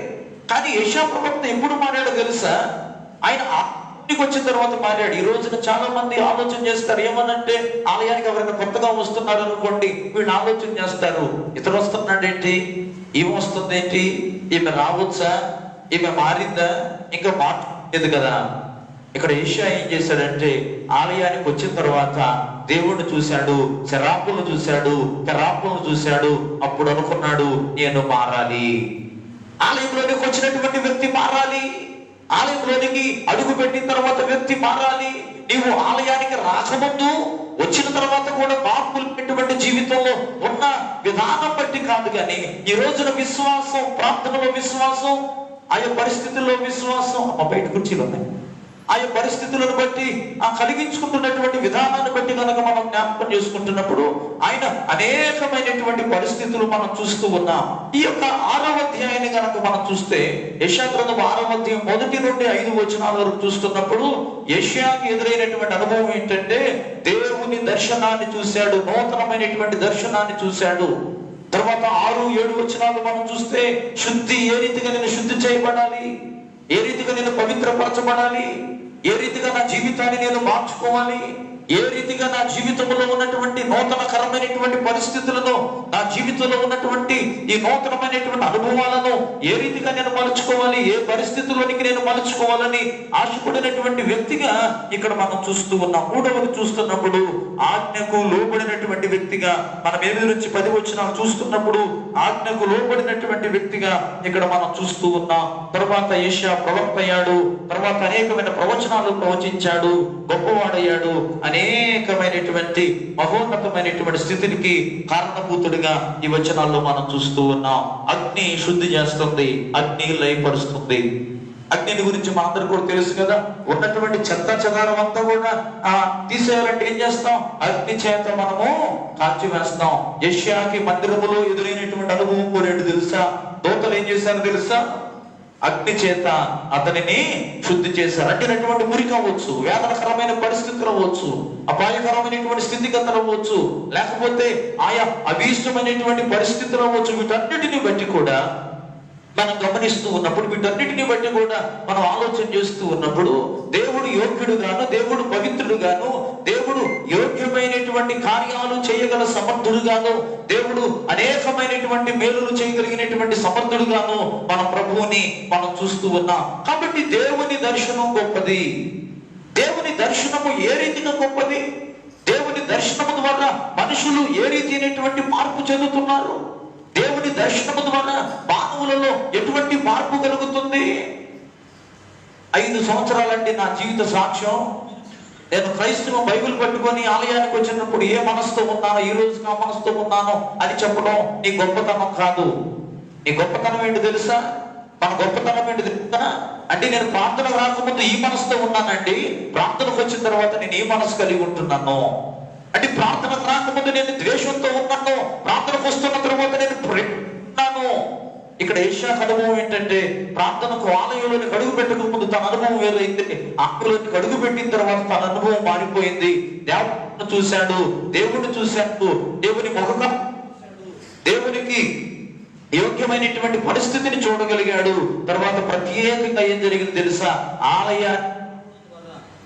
కానీ యెషయా ప్రవక్త ఎప్పుడు మారాడో తెలుసా? ఆయన ఆలయానికి వచ్చిన తర్వాత మారాడు. ఈ రోజున చాలా మంది ఆలోచన చేస్తారు, ఏమనంటే ఆలయానికి ఎవరైనా కొత్తగా వస్తున్నారు అనుకోండి, వీళ్ళు ఆలోచన చేస్తారు, ఇతను వస్తున్నాడేంటి, ఈమె వస్తుందేంటి, ఈమె రావచ్చా, ఈమె మారిందా, ఇంకా మాట్లాడలేదు కదా. ఇక్కడ యెషయా ఏం చేశాడంటే, ఆలయానికి వచ్చిన తర్వాత దేవుణ్ణి చూశాడు, శరాపులను చూశాడు, కెరాపులను చూశాడు. అప్పుడు అనుకున్నాడు, నేను మారాలి. ఆలయంలోనికి వచ్చినటువంటి వ్యక్తి మారాలి. ఆలయంలోనికి అడుగు పెట్టిన తర్వాత వ్యక్తి మారాలి. నీవు ఆలయానికి రాకముందు, వచ్చిన తర్వాత కూడా మార్పులు జీవితంలో ఉన్న విధానం బట్టి కాదు, కానీ ఈ రోజున విశ్వాసం, ప్రార్థనలో విశ్వాసం, ఆయా పరిస్థితుల్లో విశ్వాసం, బయట కుర్చీలు ఉన్నాయి, ఆయా పరిస్థితులను బట్టి కలిగించుకుంటున్నటువంటి విధానాన్ని బట్టి కనుక మనం జ్ఞాపకం చేసుకుంటున్నప్పుడు ఆయన అనేకమైనటువంటి పరిస్థితులు మనం చూస్తూ ఉన్నాం. ఈ యొక్క 6వ అధ్యాయాన్ని కనుక మనం చూస్తే, యెషయా గ్రంథం 6వ అధ్యాయం 1 నుండి 5 వచనాల వరకు చూస్తున్నప్పుడు యెషయాకి ఎదురైనటువంటి అనుభవం ఏంటంటే, దేవుని దర్శనాన్ని చూశాడు, నూతనమైనటువంటి దర్శనాన్ని చూశాడు. తర్వాత 6, 7 వచనాలు మనం చూస్తే, శుద్ధి, ఏ రీతిగా నేను శుద్ధి చేయబడాలి, ఏ రీతిగా నేను పవిత్రపరచబడాలి, ఏ రీతిగా నా జీవితాన్ని నేను మార్చుకోవాలి, ఏ రీతిగా నా జీవితంలో ఉన్నటువంటి నూతనకరమైనటువంటి పరిస్థితులను, నా జీవితంలో ఉన్నటువంటి ఈ నూతనమైనటువంటి అనుభవాలను ఏ రీతిగా నేను మలుచుకోవాలి, ఏ పరిస్థితుల్లోనికి నేను మలుచుకోవాలని ఆశపడినటువంటి వ్యక్తిగా ఇక్కడ మనం చూస్తూ ఉన్నాం. 3వది చూస్తున్నప్పుడు ఆజ్ఞకు లోబడినటువంటి వ్యక్తిగా, మనం 8 నుంచి 10 వచనాలు చూస్తున్నప్పుడు ఆజ్ఞకు లోబడినటువంటి వ్యక్తిగా ఇక్కడ మనం చూస్తూ ఉన్నాం. తర్వాత యెషయా ప్రవక్త అయ్యాడు, తర్వాత అనేకమైన ప్రవచనాలు ప్రవచించాడు, గొప్పవాడయ్యాడు, అనేకమైనటువంటి మహోన్నతమైనటువంటి స్థితికి కారణభూతుడిగా ఈ వచనాల్లో మనం చూస్తూ ఉన్నాం. అగ్ని శుద్ధి చేస్తుంది, అగ్ని లయపరుస్తుంది. అగ్నిని గురించి మా అందరికి కూడా తెలుసు కదా. ఉన్నటువంటి చెత్త చెదారం అంతా కూడా తీసేయాలంటే ఏం చేస్తాం? అగ్ని చేత మనము కాల్చివేస్తాం. యెషయాకి మందిరములో ఎదురైనటువంటి అనుభవం కూడా ఏంటి తెలుసా? దూతలు ఏం చేశారో తెలుసా? అగ్ని చేత అతనిని శుద్ధి చేశారు. అంటేటువంటి మురికి అవ్వచ్చు, వేదనకరమైన పరిస్థితులు అవ్వచ్చు, అపాయకరమైనటువంటి స్థితిగతులు అవ్వచ్చు, లేకపోతే ఆయా అభీష్టమైనటువంటి పరిస్థితులు అవ్వచ్చు. వీటన్నిటిని బట్టి కూడా మనం గమనిస్తూ ఉన్నప్పుడు, వీటన్నిటిని బట్టి కూడా మనం ఆలోచన చేస్తూ ఉన్నప్పుడు, దేవుడు యోగ్యుడు గాను, దేవుడు పవిత్రుడు గాను, దేవుడు యోగ్యమైనటువంటి కార్యాలు చేయగల సమర్థుడు గాను, దేవుడు అనేకమైనటువంటి మేలులు చేయగలిగినటువంటి సమర్థుడు గాను మన ప్రభువుని మనం చూస్తూ ఉన్నాం. కాబట్టి దేవుని దర్శనం గొప్పది. దేవుని దర్శనము ఏ రీతిగా గొప్పది? దేవుని దర్శనము ద్వారా మనుషులు ఏ రీతి అయినటువంటి మార్పు చెందుతున్నారు? దేవుని దర్శనము ద్వారా మానవులలో ఎటువంటి మార్పు కలుగుతుంది? 5 సంవత్సరాలంటే నా జీవిత సాక్ష్యం. నేను క్రైస్తవ బైబిల్ పట్టుకొని ఆలయానికి వచ్చినప్పుడు ఏ మనసుతో ఉన్నానో, ఈ రోజుకి ఆ మనసుతో ఉన్నానో అని చెప్పడం నీ గొప్పతనం కాదు. నీ గొప్పతనం ఏంటి తెలుసా? మన గొప్పతనం ఏంటి తెలుసా? అంటే నేను ప్రార్థనకు రాకముందు ఈ మనసుతో ఉన్నానండి, ప్రార్థనకు వచ్చిన తర్వాత నేను ఈ మనసు కలిగి ఉంటున్నాను. అంటే ప్రార్థనకు రాకముందు నేను ద్వేషంతో ఉన్నాను, ప్రార్థనకు వస్తున్న తర్వాత నేను ప్రేమిస్తున్నాను. ఇక్కడ యెషయా అనుభవం ఏంటంటే, ప్రార్థనకు ఆలయంలోని అడుగు పెట్టక ముందు తన అనుభవం వేరైంది, ఆలయంలోకి అడుగు పెట్టిన తర్వాత తన అనుభవం మారిపోయింది. దేవుడిని చూశాడు, దేవుడిని చూశాడు, దేవుని ముఖం, దేవునికి యోగ్యమైనటువంటి పరిస్థితిని చూడగలిగాడు. తర్వాత ప్రత్యేకంగా ఏం జరిగింది తెలుసా?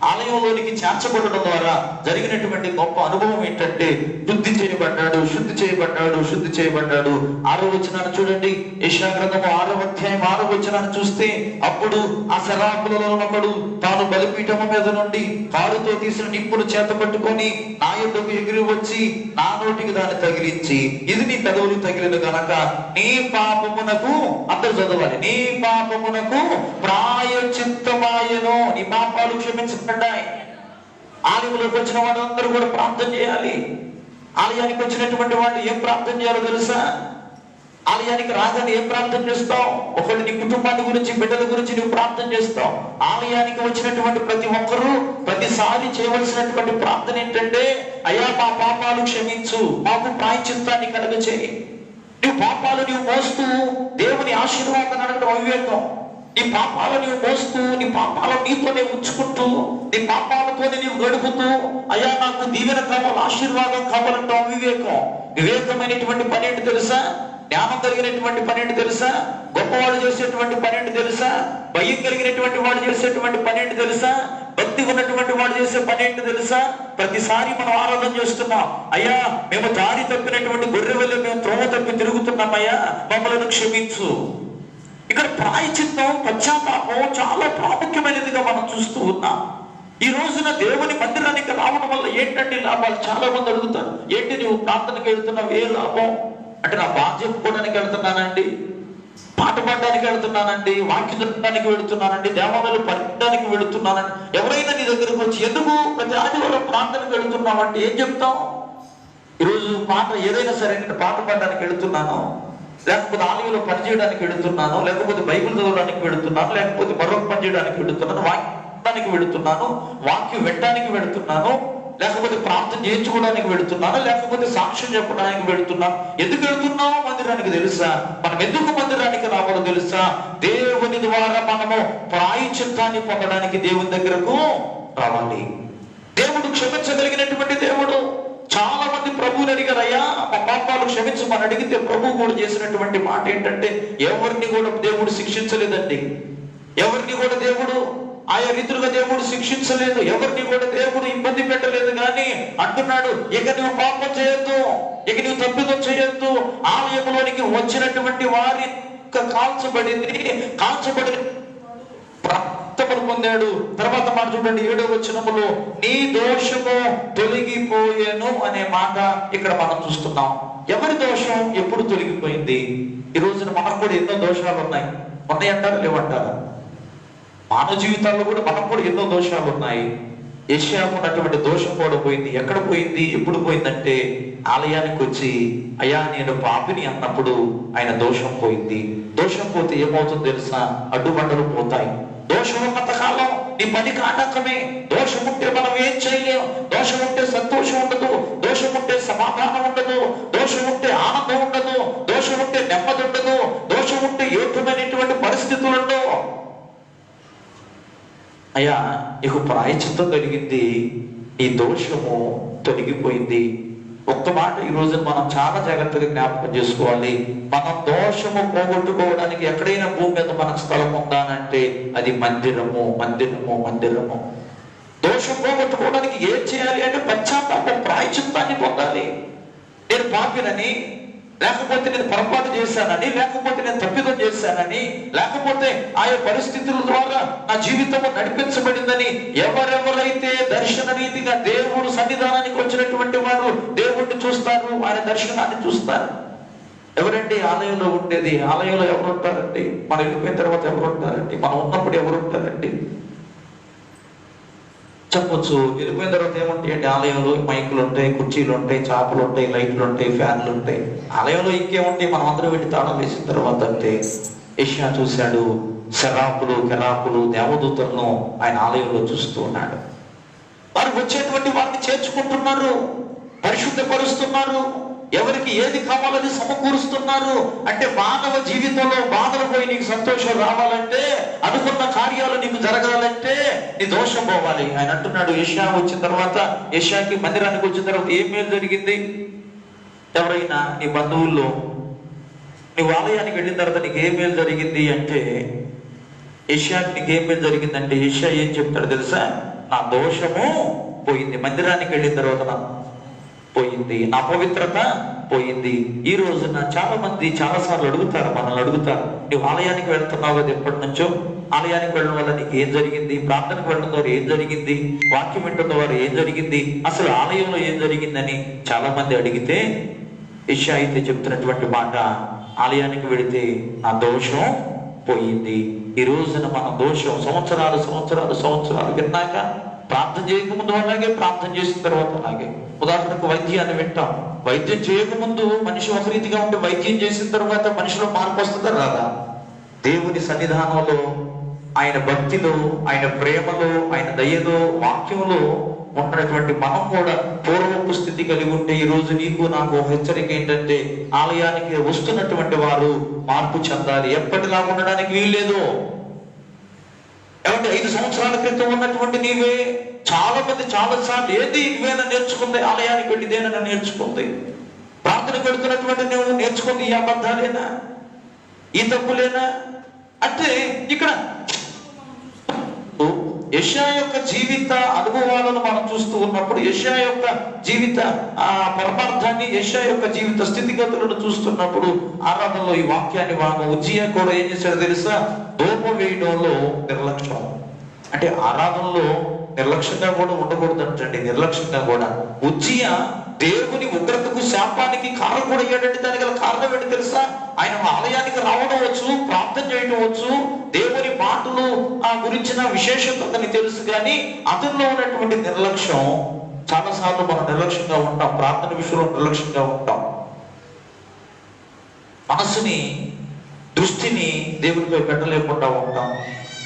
ఆలయంలోనికి చేర్చబడడం ద్వారా జరిగినటువంటి గొప్ప అనుభవం ఏంటంటే, శుద్ధి చేయబడ్డాడు, శుద్ధి చేయబడ్డాడు, శుద్ధి చేయబడ్డాడు. 6వ వచనాన్ని చూడండి. యెషయా గ్రంథము 6వ అధ్యాయం 6వ వచనాన్ని చూస్తే, అప్పుడు ఆ శరాపులలో ఒకడు తాను బలిపీఠము మీద నుండి కారుతో తీసిన నిప్పును చేత పట్టుకొని నా యొద్దకు ఎగిరి వచ్చి నా నోటికి దాన్ని తగిలించి, ఇది నీ పెదవులు తగిలిన గనక నీ పాపమునకు, అందరూ చదవాలి, నీ పాపమునకు ప్రాయశ్చిత్తమాయెను. నీ పాపాలు క్షమించబడ్డాయి. ఆలయంలోకి వచ్చిన వాళ్ళందరూ కూడా ప్రార్థన చేయాలి. ఆలయానికి వచ్చినటువంటి వాళ్ళు ఏం ప్రార్థన చేయాలో తెలుసా? ఆలయానికి రాగానే ఏం ప్రార్థన చేస్తావు? ఒకళ్ళు నీ కుటుంబాన్ని గురించి, బిడ్డల గురించి నువ్వు ప్రార్థన చేస్తావు. ఆలయానికి వచ్చినటువంటి ప్రతి ఒక్కరూ ప్రతిసారి చేయవలసినటువంటి ప్రార్థన ఏంటంటే, అయ్యా మా పాపాలు క్షమించు, మాకు ప్రాయశ్చిత్తాన్ని కలుగచేయి. నీ పాపాలు నీవు మోస్తూ దేవుని ఆశీర్వాదాన్ని అడగడం అవివేకం. నీ పాపాలు నీవు మోస్తూ, నీ పాపాలు నీతోనే ఉంచుకుంటూ, నీ పాపాలతోనే నీవు గడుపుతూ, అయ్యా నాకు దీవెన కావాలి, ఆశీర్వాదం కావాలంటే అవివేకం. వివేకమైనటువంటి పని ఏంటి తెలుసా? జ్ఞానం కలిగినటువంటి పని ఏంటి తెలుసా? గొప్పవాడు చేసేటువంటి పని ఏంటి తెలుసా? భయం కలిగినటువంటి వాడు చేసేటువంటి పని ఏంటి తెలుసా? భక్తి ఉన్నటువంటి వాడు చేసే పని ఏంటి తెలుసా? ప్రతిసారి మనం ఆరాధన చేస్తున్నాం, అయ్యా మేము దారి తప్పినటువంటి గొర్రె వల్ల మేము త్రోవ తప్పి తిరుగుతున్నామయ్యా, మమ్మల్ని క్షమించు. ఇక్కడ ప్రాయశ్చిత్తం, పశ్చాత్తాపం చాలా ప్రాముఖ్యమైనదిగా మనం చూస్తూ ఉన్నాం. ఈ రోజున దేవుని మందిరానికి రావడం వల్ల ఏంటంటే లాభాలు? చాలా మంది అడుగుతారు, ఏంటి నువ్వు ప్రార్థనకి వెళ్తున్నావు, ఏ లాభం అంటే, నా బాధ చెప్పుకోవడానికి వెళ్తున్నానండి, పాట పాడడానికి వెళ్తున్నానండి, వాక్యం చెప్పడానికి వెళుతున్నానండి, దేవాలయాలు పట్టడానికి వెళుతున్నానండి. ఎవరైనా నీ దగ్గరకు వచ్చి ఎందుకు ప్రతి ఆదివారం ప్రార్థనకు వెళుతున్నావంటే ఏం చెప్తాం? ఈరోజు పాట ఏదైనా సరే, పాట పాడడానికి వెళుతున్నాను, లేకపోతే ఆలయంలో పని చేయడానికి వెళుతున్నాను, లేకపోతే బైబిల్ చదవడానికి వెళుతున్నాను, లేకపోతే మరొక పని చేయడానికి వెళుతున్నాను, వాక్యానికి వెళుతున్నాను, వాక్యం వినడానికి వెళుతున్నాను, లేకపోతే ప్రార్థన చేయించుకోవడానికి వెళుతున్నాను, లేకపోతే సాక్ష్యం చెప్పడానికి వెళుతున్నాను. ఎందుకు వెళుతున్నావు మందిరానికి తెలుసా? మనం ఎందుకు మందిరానికి రావాలో తెలుసా? దేవుని ద్వారా మనము ప్రాయశ్చిత్తాన్ని పొందడానికి దేవుని దగ్గరకు రావాలి. దేవుడు క్షమించగలిగినటువంటి దేవుడు. చాలా మంది ప్రభువుని అడిగారు, అయ్యా మా పాపాలు క్షమించమని అడిగితే ప్రభు కూడా చేసినటువంటి మాట ఏంటంటే, ఎవరిని కూడా దేవుడు శిక్షించలేదండి. ఎవరిని కూడా దేవుడు ఆయా రీతులుగా దేవుడు శిక్షించలేదు, ఎవరిని కూడా దేవుడు ఇబ్బంది పెట్టలేదు. కానీ అంటున్నాడు, ఇక నువ్వు పాపం చేయొద్దు, ఇక నువ్వు తప్పిదం చేయొద్దు. ఆలయంలోనికి వచ్చినటువంటి వారి కాల్చబడింది, ప్రాప్తములు పొందాడు. తర్వాత మాట చూడండి, 7వ వచనములో నీ దోషము తొలగిపోయేను అనే మాట ఇక్కడ మనం చూస్తున్నాం. ఎవరి దోషం ఎప్పుడు తొలగిపోయింది? ఈ రోజున మనకు కూడా ఎన్నో దోషాలు ఉన్నాయంటారా లేవంటారా? మానవ జీవితాల్లో కూడా మనకు కూడా ఎన్నో దోషాలు ఉన్నాయి. యెషయాకు ఉన్నటువంటి దోషం కూడా పోయింది. ఎక్కడ పోయింది, ఎప్పుడు పోయిందంటే ఆలయానికి వచ్చి అయ్యా నేను పాపిని అన్నప్పుడు ఆయన దోషం పోయింది. దోషం పోతే ఏమవుతుందో తెలుసా? అడ్డుబండలు పోతాయి. దోషం ఉన్నంత కాలం నీ పనికి ఆటంకమే. దోషం ఉంటే మనం ఏం చేయలేం. దోషం ఉంటే సంతోషం ఉండదు, దోషం ఉంటే సమాధానం ఉండదు, దోషం ఉంటే ఆనందం ఉండదు, దోషం ఉంటే నెమ్మది ఉండదు, దోషం ఉంటే యోగ్యమైనటువంటి పరిస్థితులు ఉండవు. అయ్యా నీకు ప్రాయశ్చిత్తం కలిగింది, ఈ దోషము తొలగిపోయింది. ఒక్క మాట ఈ రోజు మనం చాలా జాగ్రత్తగా జ్ఞాపకం చేసుకోవాలి. మనం దోషము పోగొట్టుకోవడానికి ఎక్కడైనా భూమి మీద మనకు స్థలం ఉందా అంటే అది మందిరము, మందిరము, మందిరము. దోషం పోగొట్టుకోవడానికి ఏం చేయాలి అంటే పశ్చాత్తాపం, ప్రాయశ్చిత్తాన్ని పొందాలి. నేను పాపినని, లేకపోతే నేను పొరపాటు చేశానని, లేకపోతే నేను తప్పిదం చేశానని, లేకపోతే ఆయా పరిస్థితుల ద్వారా నా జీవితము నడిపించబడిందని ఎవరెవరైతే దర్శన రీతిగా దేవుడు సన్నిధానానికి వచ్చినటువంటి వారు దేవుడిని చూస్తారు, ఆయన దర్శనాన్ని చూస్తారు. ఎవరండి ఆలయంలో ఉండేది? ఆలయంలో ఎవరు ఉంటారండి? మనం వెళ్ళిపోయిన తర్వాత ఎవరు ఉంటారండి? మనం ఉన్నప్పుడు ఎవరు ఉంటారండి? చెప్పొచ్చు. వెళ్ళిపోయిన తర్వాత ఏముంటాయి అంటే ఆలయంలో మైకులు ఉంటాయి, కుర్చీలు ఉంటాయి, చాపలు ఉంటాయి, లైట్లు ఉంటాయి, ఫ్యాన్లు ఉంటాయి. ఆలయంలో ఇంకేముంటాయి? మనం అందరూ వెళ్ళి తాళం వేసిన తర్వాత అంటే యెషయా చూశాడు, శరాపులు, కెరాపులు, దేవదూతలను ఆయన ఆలయంలో చూస్తూ ఉన్నాడు. వారు వచ్చేటువంటి వారిని చేర్చుకుంటున్నారు, పరిశుద్ధపరుస్తున్నారు, ఎవరికి ఏది కావాలని సమకూరుస్తున్నారు. అంటే మానవ జీవితంలో బాధలు పోయి నీకు సంతోషం రావాలంటే, అనుకున్న కార్యాలు నీకు జరగాలంటే నీ దోషం పోవాలి. ఆయన అంటున్నాడు, యెషయా వచ్చిన తర్వాత, యెషయాకి మందిరానికి వచ్చిన తర్వాత ఏం మేలు జరిగింది? ఎవరైనా నీ బంధువుల్లో నువ్వు ఆలయానికి వెళ్ళిన తర్వాత నీకు ఏం మేలు జరిగింది అంటే, యెషయాకి నీకు ఏం మేలు జరిగిందంటే యెషయా ఏం చెప్తాడు తెలుసా? నా దోషము పోయింది. మందిరానికి వెళ్ళిన తర్వాత నా పోయింది, నా పవిత్రత పోయింది. ఈ రోజున చాలా మంది చాలా సార్లు అడుగుతారు, మనల్ని అడుగుతారు, నువ్వు ఆలయానికి వెళ్తున్నావు కదా ఎప్పటి నుంచో, ఆలయానికి వెళ్ళడం వల్ల నీకు ఏం జరిగింది? ప్రార్థనకు వెళ్ళడం ద్వారా ఏం జరిగింది? వాక్యం వింటున్న వారు ఏం జరిగింది? అసలు ఆలయంలో ఏం జరిగిందని చాలా మంది అడిగితే యెషయా అయితే చెప్తున్నటువంటి మాట, ఆలయానికి వెళితే నా దోషం పోయింది. ఈ రోజున మన దోషం సంవత్సరాలు సంవత్సరాలు సంవత్సరాలు విన్నాక ప్రార్థన చేయకముందు అలాగే, ప్రార్థన చేసిన తర్వాత అలాగే. ఉదాహరణకు వైద్యాన్ని వింటాం. వైద్యం చేయకముందు మనిషి ఒక రీతిగా ఉంటే వైద్యం చేసిన తర్వాత మనిషిలో మార్పు వస్తుందా రాదా? దేవుని సన్నిధానంలో, ఆయన భక్తిలో, ఆయన ప్రేమలో, ఆయన దయలో, వాక్యంలో ఉన్నటువంటి మనం కూడా పూర్వపు స్థితి కలిగి ఉంటే ఈ రోజు నీకు నాకు హెచ్చరిక ఏంటంటే, ఆలయానికి వస్తున్నటువంటి వారు మార్పు చెందాలి. ఎప్పటిలా ఉండడానికి వీల్లేదు. ఏమంటే 5 సంవత్సరాల క్రితం ఉన్నటువంటి నీవే చాలా మంది చాలా సార్లు ఏది ఇవేనా నేర్చుకుంది? ఆలయానికి వెళ్ళి ఇదేనా నేర్చుకుంది? ప్రార్థన పెడుతున్నటువంటి నువ్వు నేర్చుకుంది ఈ అబద్ధాలేనా, ఈ తప్పులేనా? అంటే ఇక్కడ యెషయా యొక్క జీవిత అనుభవాలను మనం చూస్తూ ఉన్నప్పుడు, యెషయా యొక్క జీవిత పరమార్థాన్ని, యెషయా యొక్క జీవిత స్థితిగతులను చూస్తున్నప్పుడు ఆరాధనలో ఈ వాక్యాన్ని ఉజ్జియా కూడా ఏం చేశాడో తెలుసా? ధూపం వేయడంలో నిర్లక్ష్యం. అంటే ఆరాధనలో నిర్లక్ష్యంగా కూడా ఉండకూడదంటండి. నిర్లక్ష్యంగా కూడా ఉజ్జియా దేవుని ఉగ్రతకు, శాపానికి కారకుడు అయ్యాడంటే దానికి గల కారణం ఏంటి తెలుసా? ఆయన ఆలయానికి రావడం వచ్చు, ప్రార్థన చేయడం వచ్చు, దేవుని మాటలు గురించిన విశేషత అతనికి తెలుసు, కానీ అతనిలో ఉన్నటువంటి నిర్లక్ష్యం. చాలాసార్లు మనం నిర్లక్ష్యంగా ఉంటాం, ప్రార్థన విషయంలో నిర్లక్ష్యంగా ఉంటాం. మనసుని, దృష్టిని దేవునిపై పెట్టలేకుండా ఉంటాం.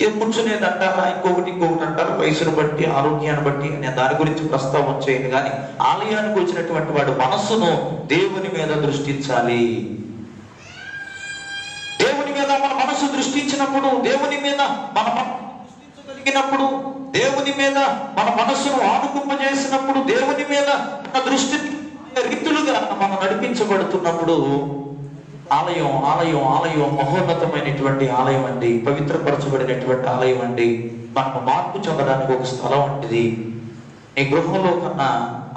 ఏం కూర్చునేది అంటారా, ఇంకొకటి అంటారు, వయసును బట్టి, ఆరోగ్యాన్ని బట్టి. నేను దాని గురించి ప్రస్తావన చేయను, కానీ ఆలయానికి వచ్చినటువంటి వాడు మనస్సును దేవుని మీద దృష్టించాలి. దేవుని మీద మన మనసు దృష్టించినప్పుడు, దేవుని మీద మన దృష్టించగలిగినప్పుడు, దేవుని మీద మన మనస్సును ఆనుకుంపజేసినప్పుడు, దేవుని మీద మన దృష్టి రీతులుగా మనం నడిపించబడుతున్నప్పుడు ఆలయం ఆలయం ఆలయం మహోన్నతమైనటువంటి ఆలయం అండి, పవిత్రపరచబడినటువంటి ఆలయం అండి. మనకు మార్పు చెందడానికి ఒక స్థలం వంటిది. నీ గృహంలో కన్నా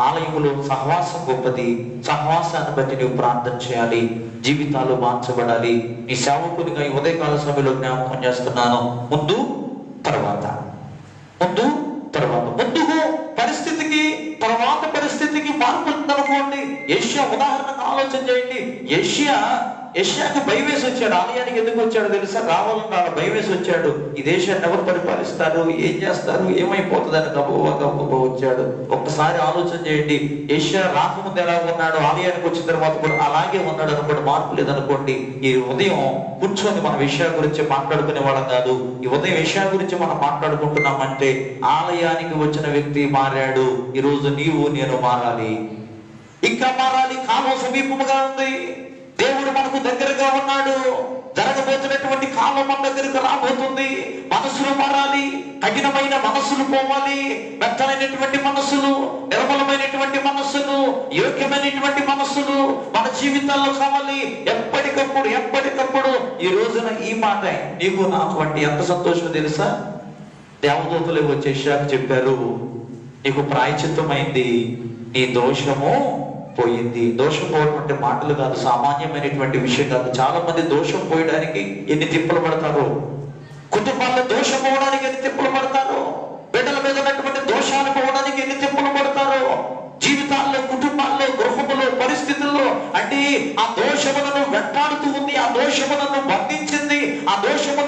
ఆలయంలో సహవాసం గొప్పది. సహవాసాన్ని బట్టి నువ్వు ప్రార్థన చేయాలి, జీవితాలు మార్చబడాలి. నీ సేవకునిగా ఈ ఉదయకాల సమయంలో జ్ఞాపకం చేస్తున్నాను, ముందు తర్వాత, ముందు తర్వాత. ముందుకు పరిస్థితికి, తర్వాత పరిస్థితికి మార్పు ఉందనుకోండి. యెషయా ఉదాహరణకు ఆలోచన చేయండి. యెషయా యెషయాకి భయం వేసి వచ్చాడు. ఆలయానికి ఎందుకు వచ్చాడు తెలుసా? రావాలన్నా భయం వేసి వచ్చాడు. ఈ దేశాన్ని ఎవరు పరిపాలిస్తారు, ఏం చేస్తారు, ఏమైపోతుందని గబగబా వచ్చాడు. ఒక్కసారి ఆలోచన చేయండి. యెషయా రాకముందు ఎలా ఉన్నాడు, ఆలయానికి వచ్చిన తర్వాత కూడా అలాగే ఉన్నాడు అనుకోండి, మార్పు లేదనుకోండి. ఈ ఉదయం కూర్చొని మన యెషయా గురించి మాట్లాడుకునే వాళ్ళం కాదు. ఈ ఉదయం యెషయా గురించి మనం మాట్లాడుకుంటున్నామంటే ఆలయానికి వచ్చిన వ్యక్తి మారాడు. ఈ రోజు నీవు నేను మారాలి, ఇంకా మారాలి. కాలం సమీపముగా ఉంది. దేవుడు మనకు దగ్గరగా ఉన్నాడు. జరగబోతున్నటువంటి కాలం మన దగ్గరకు రాబోతుంది. మనసులు మారాలి. కఠినమైన మనసులు పోవాలి. మెత్తనైనటువంటి మనసులు, నిర్మలమైనటువంటి మనసులు, యోగ్యమైనటువంటి మనసులు మన జీవితాల్లో కావాలి. ఎప్పటికప్పుడు ఈ రోజున ఈ మాట నీకు నాకు అంటే ఎంత సంతోషం తెలుసా? దేవదూతలు వచ్చేసాక చెప్పారు, నీకు ప్రాయశ్చిత్తమైంది, నీ దోషము పోయింది. దోషం పోవడం అంటే మాటలు కాదు, సామాన్యమైనటువంటి విషయం కాదు. చాలా మంది దోషం పోయడానికి ఎన్ని తిప్పలు పడతారో, కుటుంబాల్లో దోషం పోవడానికి ఎన్ని తిప్పలు పడతారో, బిడ్డల మీద ఉన్నటువంటి దోషాలు పోవడానికి ఎన్ని తిప్పలు పడతారో, జీవితాల్లో, కుటుంబాల్లో, గృహములో, పరిస్థితుల్లో. అంటే ఆ దోషములను వెంటాడుతూ ఉంది, ఆ దోషములను బంధించింది, ఆ దోషము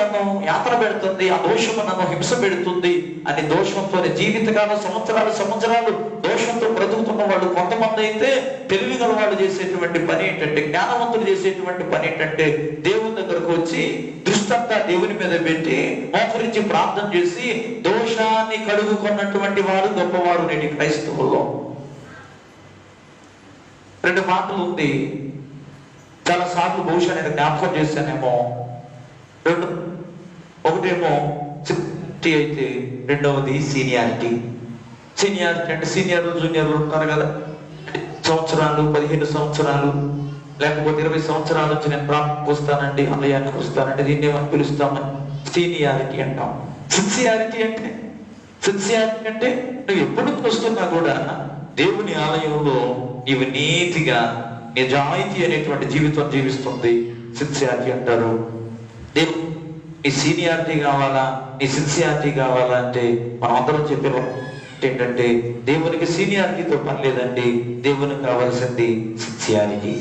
నన్ను యాత్ర పెడుతుంది, ఆ దోషము నన్ను హింస పెడుతుంది అని దోషంతో జీవితకాలం సంవత్సరాలు దోషంతో బ్రతుకుతున్న వాళ్ళు కొంతమంది అయితే తెలివి గల వాళ్ళు చేసేటువంటి పని ఏంటంటే, జ్ఞానవంతులు చేసేటువంటి పని ఏంటంటే, దేవుని దగ్గరకు వచ్చి దృష్టంతా దేవుని మీద పెట్టి మోకరించి ప్రార్థన చేసి దోషాన్ని కడుగుకున్నటువంటి వారు గొప్పవారు నేటి క్రైస్తవుల్లో. 2 మాటలు ఉంది, చాలా సార్లు బహుశా నేను జ్ఞాపకం చేశానేమో. ఒకటేమో సిటీ అయితే, రెండవది సీనియారిటీ. సీనియారిటీ అంటే సీనియర్లు జూనియర్లు ఉంటారు కదా, సంవత్సరాలు, 15 సంవత్సరాలు లేకపోతే 20 సంవత్సరాల నుంచి నేను ప్రాంతానికి వస్తానండి, ఆలయానికి వస్తానండి, దీన్ని ఏమని పిలుస్తామని సీనియారిటీ అంటాం. సిన్సియారిటీ అంటే నువ్వు ఎప్పుడు వస్తున్నా కూడా దేవుని ఆలయంలో నీవు నీతిగా, నిజాయితీ అనేటువంటి జీవితం జీవిస్తుంది సిన్సియారిటీ అంటారు. నీ సీనియారిటీ కావాలా, నీ సిన్సియారిటీ కావాలా అంటే మనం అందరం చెప్పే ఏంటంటే, దేవునికి సీనియారిటీతో పని లేదండి, దేవునికి కావాల్సింది సిన్సియారిటీ.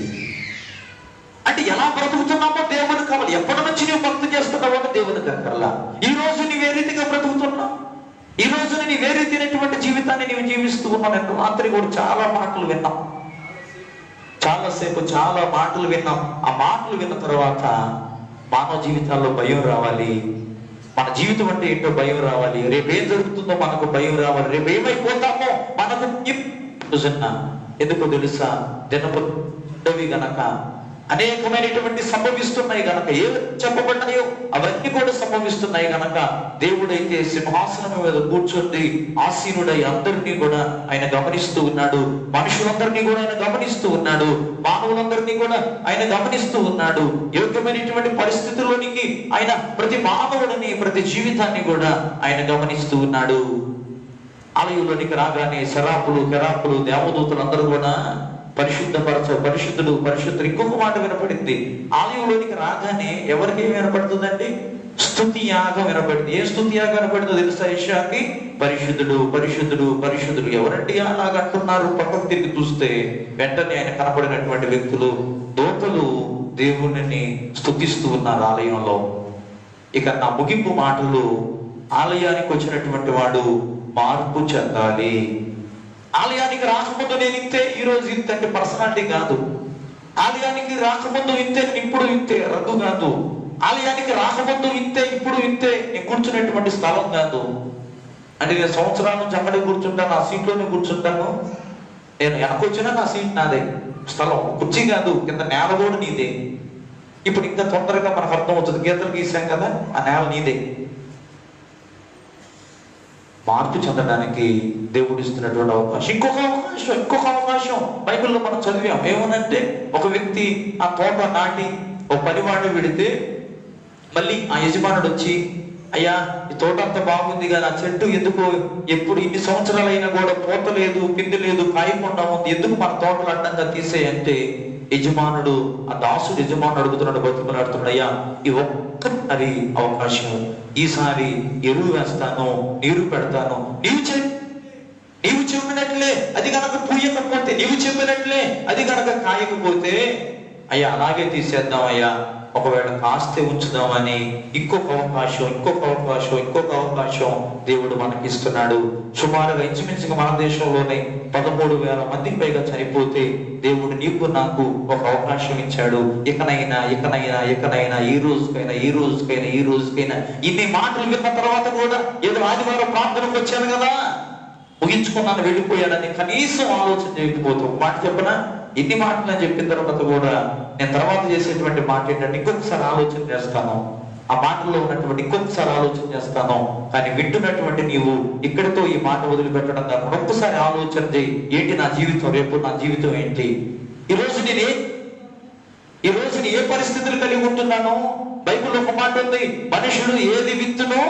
అంటే ఎలా బ్రతుకుతున్నామో దేవునికి కావాలి. ఎప్పటి నుంచి నువ్వు భక్తి చేస్తున్నావు అంటే దేవునికి అక్కర్లా. ఈ రోజు నీవే రీతిగా బ్రతుకుతున్నావు, ఈ రోజున నీవే రీతినటువంటి జీవితాన్ని నీవు జీవిస్తూ ఉన్నావు. నేను రాత్రి కూడా చాలా మాటలు విన్నాం, చాలాసేపు చాలా మాటలు విన్నాం. ఆ మాటలు విన్న తర్వాత మానవ జీవితాల్లో భయం రావాలి. మన జీవితం అంటే ఏంటో భయం రావాలి. రేపు ఏం జరుగుతుందో మనకు భయం రావాలి. రేపు ఏమైపోతామో మనకు ఎందుకో తెలుసా? దినపవి గనక అనేకమైనటువంటి సంభవిస్తున్నాయి గనక, ఏవి చెప్పబడ్డాయో అవన్నీ కూడా సంభవిస్తున్నాయి గనక, దేవుడైతే సింహాసనం మీద కూర్చొని ఆసీనుడై అందరినీ కూడా ఆయన గమనిస్తూ ఉన్నాడు. మనుషులందరినీ కూడా ఆయన గమనిస్తూ ఉన్నాడు. మానవులందరినీ కూడా ఆయన గమనిస్తూ ఉన్నాడు. యోగ్యమైనటువంటి పరిస్థితుల్లోనికి ఆయన ప్రతి మానవుడిని, ప్రతి జీవితాన్ని కూడా ఆయన గమనిస్తూ ఉన్నాడు. ఆలయంలోనికి రాగానే శరాపులు, కెరాపులు, దేవదూతలు అందరూ కూడా పరిశుద్ధుడు. ఇంకొక మాట వినపడింది. ఆలయంలోనికి రాగానే ఎవరికి ఏం వినపడుతుందండి? స్తుతి యాగం వినపడింది. ఏ స్తుతి యాగం వినపడిందో తెలుసా? యెషయాకి పరిశుద్ధుడు. ఎవరంటే అలాగ అంటున్నారు? పక్కకు తిరిగి చూస్తే వెంటనే ఆయన కనపడినటువంటి వ్యక్తులు, దూతలు దేవుని స్తుతిస్తూ ఉన్నారు ఆలయంలో. ఇక నా ముగింపు మాటలు, ఆలయానికి వచ్చినటువంటి వాడు మార్పు చెందాలి. ఆలయానికి రాకముందు నేను ఇంతే, ఈరోజు ఇంతే అంటే పర్సనాలిటీ కాదు. ఆలయానికి రాకముందు ఇంతే, ఇప్పుడు ఇంతే రద్దు కాదు. ఆలయానికి రాకముందు ఇంతే, ఇప్పుడు ఇంతే నేను కూర్చునేటువంటి స్థలం కాదు. అంటే నేను సంవత్సరాల నుంచి అక్కడే కూర్చుంటాను, ఆ సీట్లోనే కూర్చుంటాను. నేను వెనకొచ్చినా నా సీట్ నాదే, స్థలం కుర్చీ కాదు, కింద నేల కూడా నీదే. ఇప్పుడు ఇంకా తొందరగా మనకు అర్థం అవుతుంది, గీతలు గీసాం కదా, ఆ నేల నీదే. మార్పు చెందడానికి దేవుడు ఇస్తున్నటువంటి అవకాశం. ఇంకొక అవకాశం బైబిల్లో మనం చదివాం. ఏమనంటే, ఒక వ్యక్తి ఆ తోట నాటి ఒక పనివాడు విడితే మళ్ళీ ఆ యజమానుడు వచ్చి, అయ్యా ఈ తోట అంతా బాగుంది కానీ ఆ చెట్టు ఎందుకు ఎప్పుడు ఇన్ని సంవత్సరాలైనా కూడా పూత లేదు, పిండి లేదు, కాయకుండా ఉంది, ఎందుకు మన తోటలు అడ్డంగా తీసేయంటే, యజమానుడు అడుగుతున్నాడు, బతిమలాడుతున్నాడు, అయ్యా ఈ ఒక్కసారి అవకాశం, ఈసారి ఎరువు వేస్తాను, నీరు పెడతాను, నీవు చెప్పినట్లే అది కనుక పూయకపోతే, నీవు చెప్పినట్లే అది కనుక కాయకపోతే, అయ్యా అలాగే తీసేద్దాం అయ్యా, ఒకవేళ కాస్తే ఉంచుదామని ఇంకొక అవకాశం దేవుడు మనకి ఇస్తున్నాడు. సుమారుగా ఇంచుమించుగా మన దేశంలోనే 13,000 మందికి పైగా చనిపోతే దేవుడు నీకు నాకు ఒక అవకాశం ఇచ్చాడు. ఇకనైనా ఈ రోజుకైనా ఇన్ని మాటలు విన్న తర్వాత కూడా ఏదో ఆదివారం ప్రార్థనకు వచ్చాను కదా, ముగించుకున్నాను, వెళ్ళిపోయానని కనీసం ఆలోచన చేయకపోతాం. మాట చెప్పనా, ఇన్ని మాటలు అని చెప్పిన తర్వాత కూడా నేను తర్వాత చేసేటువంటి మాట ఏంటంటే ఇంకొకసారి ఆలోచన చేస్తాను, ఆ మాటల్లో ఉన్నటువంటి ఇంకొకసారి ఆలోచన చేస్తాను. కానీ వింటున్నటువంటి నీవు ఇక్కడితో ఈ మాట వదిలిపెట్టడం కాకుండా ఒక్కసారి ఆలోచన చేయి, ఏంటి నా జీవితం, రేపు నా జీవితం ఏంటి, ఈ రోజు నేను ఏ పరిస్థితులు కలిగి ఉంటున్నాను. బైబిల్లో ఒక మాట ఉంది, మనుషుడు ఏది విత్తునో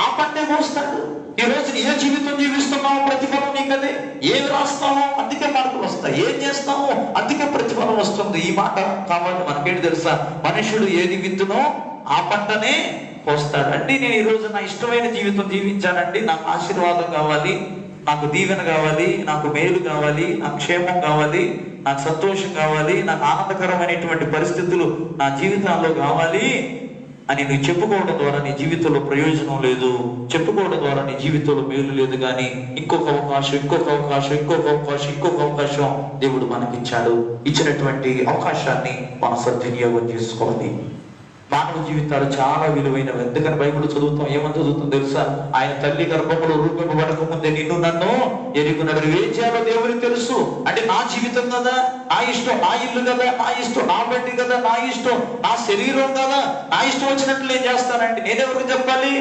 ఆ పంటే మోస్తాడు. ఈ రోజు ఏ జీవితం జీవిస్తున్నావు, ప్రతిఫలం నీకదే. ఏమి రాస్తామో అందుకే మార్కులు వస్తాయి, ఏం చేస్తామో అందుకే ప్రతిఫలం వస్తుంది. ఈ మాట కావాలి మనకేంటి తెలుసా, మనుషుడు ఏది విత్తునో ఆ పంటనే పోస్తాడు. అంటే నేను ఈ రోజు నా ఇష్టమైన జీవితం జీవించానండి, నాకు ఆశీర్వాదం కావాలి, నాకు దీవెన కావాలి, నాకు మేలు కావాలి, నాకు క్షేమం కావాలి, నాకు సంతోషం కావాలి, నాకు ఆనందకరమైనటువంటి పరిస్థితులు నా జీవితాల్లో కావాలి అని నువ్వు చెప్పుకోవడం ద్వారా నీ జీవితంలో ప్రయోజనం లేదు, చెప్పుకోవడం ద్వారా నీ జీవితంలో మేలు లేదు. కానీ ఇంకొక అవకాశం దేవుడు మనకిచ్చాడు. ఇచ్చినటువంటి అవకాశాన్ని మనం సద్వినియోగం చేసుకోవాలి. మానవ జీవితాలు చాలా విలువైనవి. ఎందుకని బైబిల్ చదువుతాం, ఏమని చదువుతాం తెలుసా, ఆయన తల్లి గర్భంలో రూపింపబడక ముందే నిన్ను నన్ను ఎరుగున్నాడు. ఏం చేయాలో దేవుడికి తెలుసు. అంటే నా జీవితం కదా, నా ఇష్టం, నా ఇల్లు కదా, నా ఇష్టం, నా బండి కదా, నా ఇష్టం, నా శరీరం కదా, నా ఇష్టం వచ్చినట్లు నేను చేస్తానంటే నేనెవరికి చెప్పాలి?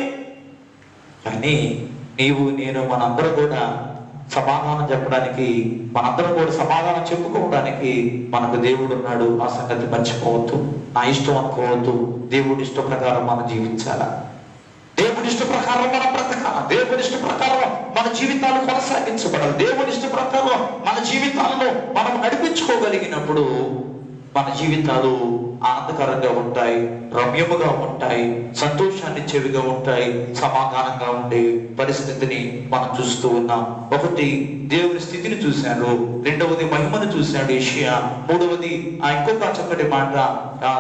కానీ నీవు నేను మనందరూ కూడా సమాధానం చెప్పడానికి, మనందరం కూడా సమాధానం చెప్పుకోవడానికి మనకు దేవుడు ఉన్నాడు. ఆ సంగతి మర్చిపోవద్దు. నా ఇష్టం అనుకోవద్దు. దేవుడి ఇష్ట ప్రకారం మనం జీవించాలా, దేవుడి ఇష్ట ప్రకారం మనం బ్రతకాలి, దేవుడి ఇష్ట ప్రకారం మన జీవితాలు కొనసాగించబడాలి, దేవుడి ఇష్ట ప్రకారం మన జీవితాలను మనం నడిపించుకోగలిగినప్పుడు మన జీవితాలు ఆనందకరంగా ఉంటాయి, రమ్యముగా ఉంటాయి, సంతోషాన్ని ఇచ్చేవిగా ఉంటాయి, సమాధానంగా ఉండే పరిస్థితిని మనం చూస్తూ ఉన్నాం. ఒకటి దేవుని స్థితిని చూశాడు, రెండవది మహిమను చూశాడు యెషయా, మూడవది ఇంకొక చక్కటి మాట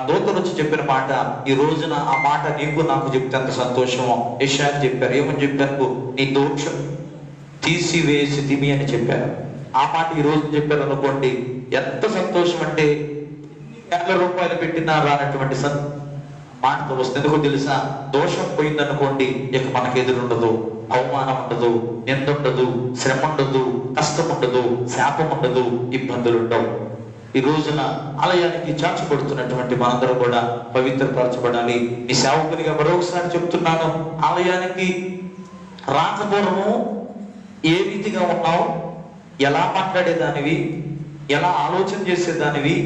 దూతలు వచ్చి చెప్పిన మాట. ఈ రోజున ఆ మాట నీకు నాకు చెప్తే అంత సంతోషమో. యెషయాకి చెప్పారు, ఏమని చెప్పారు, నీ దోషం తీసివేసి తిమి అని చెప్పారు. ఆ మాట ఈ రోజు చెప్పారు అనుకోండి, ఎంత సంతోషం అంటే ₹1,000 పెట్టినా రానటువంటి మాటతో వస్తుంది. ఎందుకో తెలుసా, దోషం పోయిందనుకోండి ఇక మనకు ఎదురుండదు, అవమానం ఉండదు, నింద ఉండదు, శ్రమ ఉండదు, కష్టం ఉండదు, శాపం ఉండదు, ఇబ్బందులు ఉండవు. ఈ రోజున ఆలయానికి చాచబడుతున్నటువంటి మనందరూ కూడా పవిత్రపరచబడాలి. ఈ సేవకునిగా మరొకసారి చెప్తున్నాను, ఆలయానికి రాకపూర్వము ఏ రీతిగా ఉన్నావు, ఎలా మాట్లాడేదానివి, ఎలా ఆలోచన చేసేదానివి,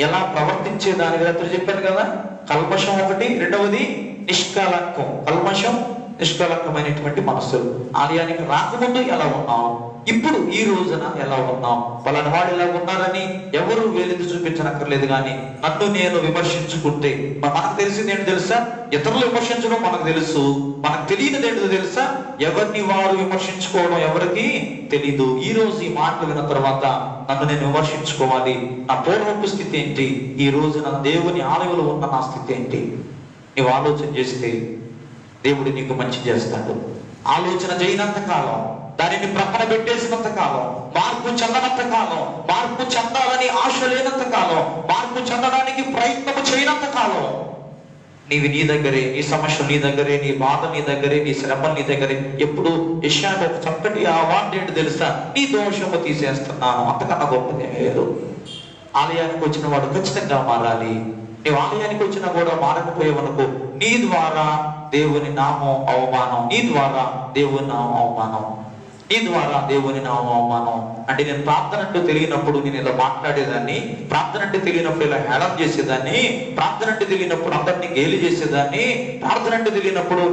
ఎలా ప్రవర్తించేదానివి అతను చెప్పాను కదా. కల్మషం ఒకటి, రెండవది నిష్కలంకం. కల్మషం, నిష్కలంకమైనటువంటి మనస్సులు. ఆలయానికి రాకముందు ఎలా ఉన్నాం, ఇప్పుడు ఈ రోజున ఎలా ఉన్నాం. పలానా వాడు ఎలా ఉన్నారని ఎవరు వేలెత్తి చూపించనక్కర్లేదు. కానీ నన్ను నేను విమర్శించుకుంటే మనకు తెలిసింది ఏంటి తెలుసా, ఇతరులు విమర్శించడం మనకు తెలుసు, మనకు తెలియనిది ఏంటో తెలుసా, ఎవరిని వారు విమర్శించుకోవడం ఎవరికి తెలీదు. ఈ రోజు ఈ మాటలు విన్న తర్వాత నన్ను నేను విమర్శించుకోవాలి. నా పూర్వపు స్థితి ఏంటి, ఈ రోజున దేవుని ఆలయంలో ఉన్న నా స్థితి ఏంటి, నీవు ఆలోచన చేస్తే దేవుడు నీకు మంచి చేస్తాడు. ఆలోచన చేయనంత కాలం, దానిని ప్రక్కన పెట్టేసినంత కాలం, మార్పు చెందనంత కాలం, మార్పు చెందాలని ఆశ లేనంత కాలం, మార్పు చెందడానికి ప్రయత్నం చేయనంత కాలం నీవి నీ దగ్గరే, నీ సమస్య నీ దగ్గరే, నీ బాధ నీ దగ్గరే, నీ శ్రమ నీ దగ్గరే. ఎప్పుడు యెషయాకు ఒక చక్కటి అవార్డు ఏంటి తెలుసా, నీ దోషము తీసేస్తున్నాను, అంతకన్నా గొప్పదేమీ లేదు. ఆలయానికి వచ్చిన వాడు ఖచ్చితంగా మారాలి. నీవు ఆలయానికి వచ్చినా కూడా మారకపోయేవనుకో, నీ ద్వారా దేవుని నామం అవమానం, నీ ద్వారా దేవుని నామం అవమానం. నీ ద్వారా దేవుని నా అవమానం అంటే నేను ప్రార్థన అంటూ తెలియనప్పుడు నేను ఇలా మాట్లాడేదాన్ని, ప్రార్థన అంటే తెలియనప్పుడు ఇలా హేళన చేసేదాన్ని, ప్రార్థన అంటే తెలియనప్పుడు అందరినీ గేలి చేసేదాన్ని, ప్రార్థన అంటే తెలియనప్పుడు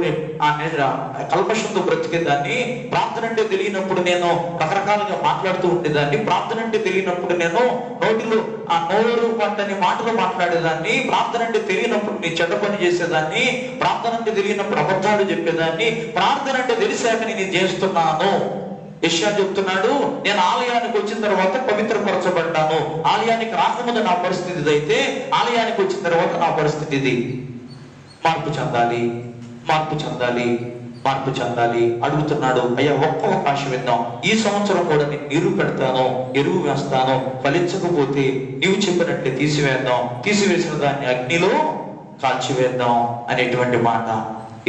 కల్పషంతో బ్రతికేదాన్ని, ప్రార్థన అంటే తెలియనప్పుడు నేను రకరకాలుగా మాట్లాడుతూ ఉండేదాన్ని, ప్రార్థన అంటే తెలియనప్పుడు నేను నోటిలో ఆ నోరు పట్టని మాటలు మాట్లాడేదాన్ని, ప్రార్థన అంటే తెలియనప్పుడు నీ చెడ్డ పని చేసేదాన్ని, ప్రార్థన అంటే తెలియనప్పుడు అబద్ధాలు చెప్పేదాన్ని, ప్రార్థన అంటే తెలిసాక నేను ఇది చేస్తున్నాను. యెషయా చెప్తున్నాడు, నేను ఆలయానికి వచ్చిన తర్వాత పవిత్రపరచబడ్డాను. ఆలయానికి రాకముందు నా పరిస్థితి ఇదైతే ఆలయానికి వచ్చిన తర్వాత నా పరిస్థితి ఇది. మార్పు చెందాలి, మార్పు చెందాలి, మార్పు చెందాలి అడుగుతున్నాడు. అయ్యా ఒక్క అవకాశం ఇద్దాం, ఈ సంవత్సరం కూడా నేను నీరు పెడతాను, ఎరువు వేస్తాను, ఫలించకపోతే నీవు చెప్పినట్లే తీసివేద్దాం, తీసివేసిన దాన్ని అగ్నిలో కాల్చివేద్దాం అనేటువంటి మాట.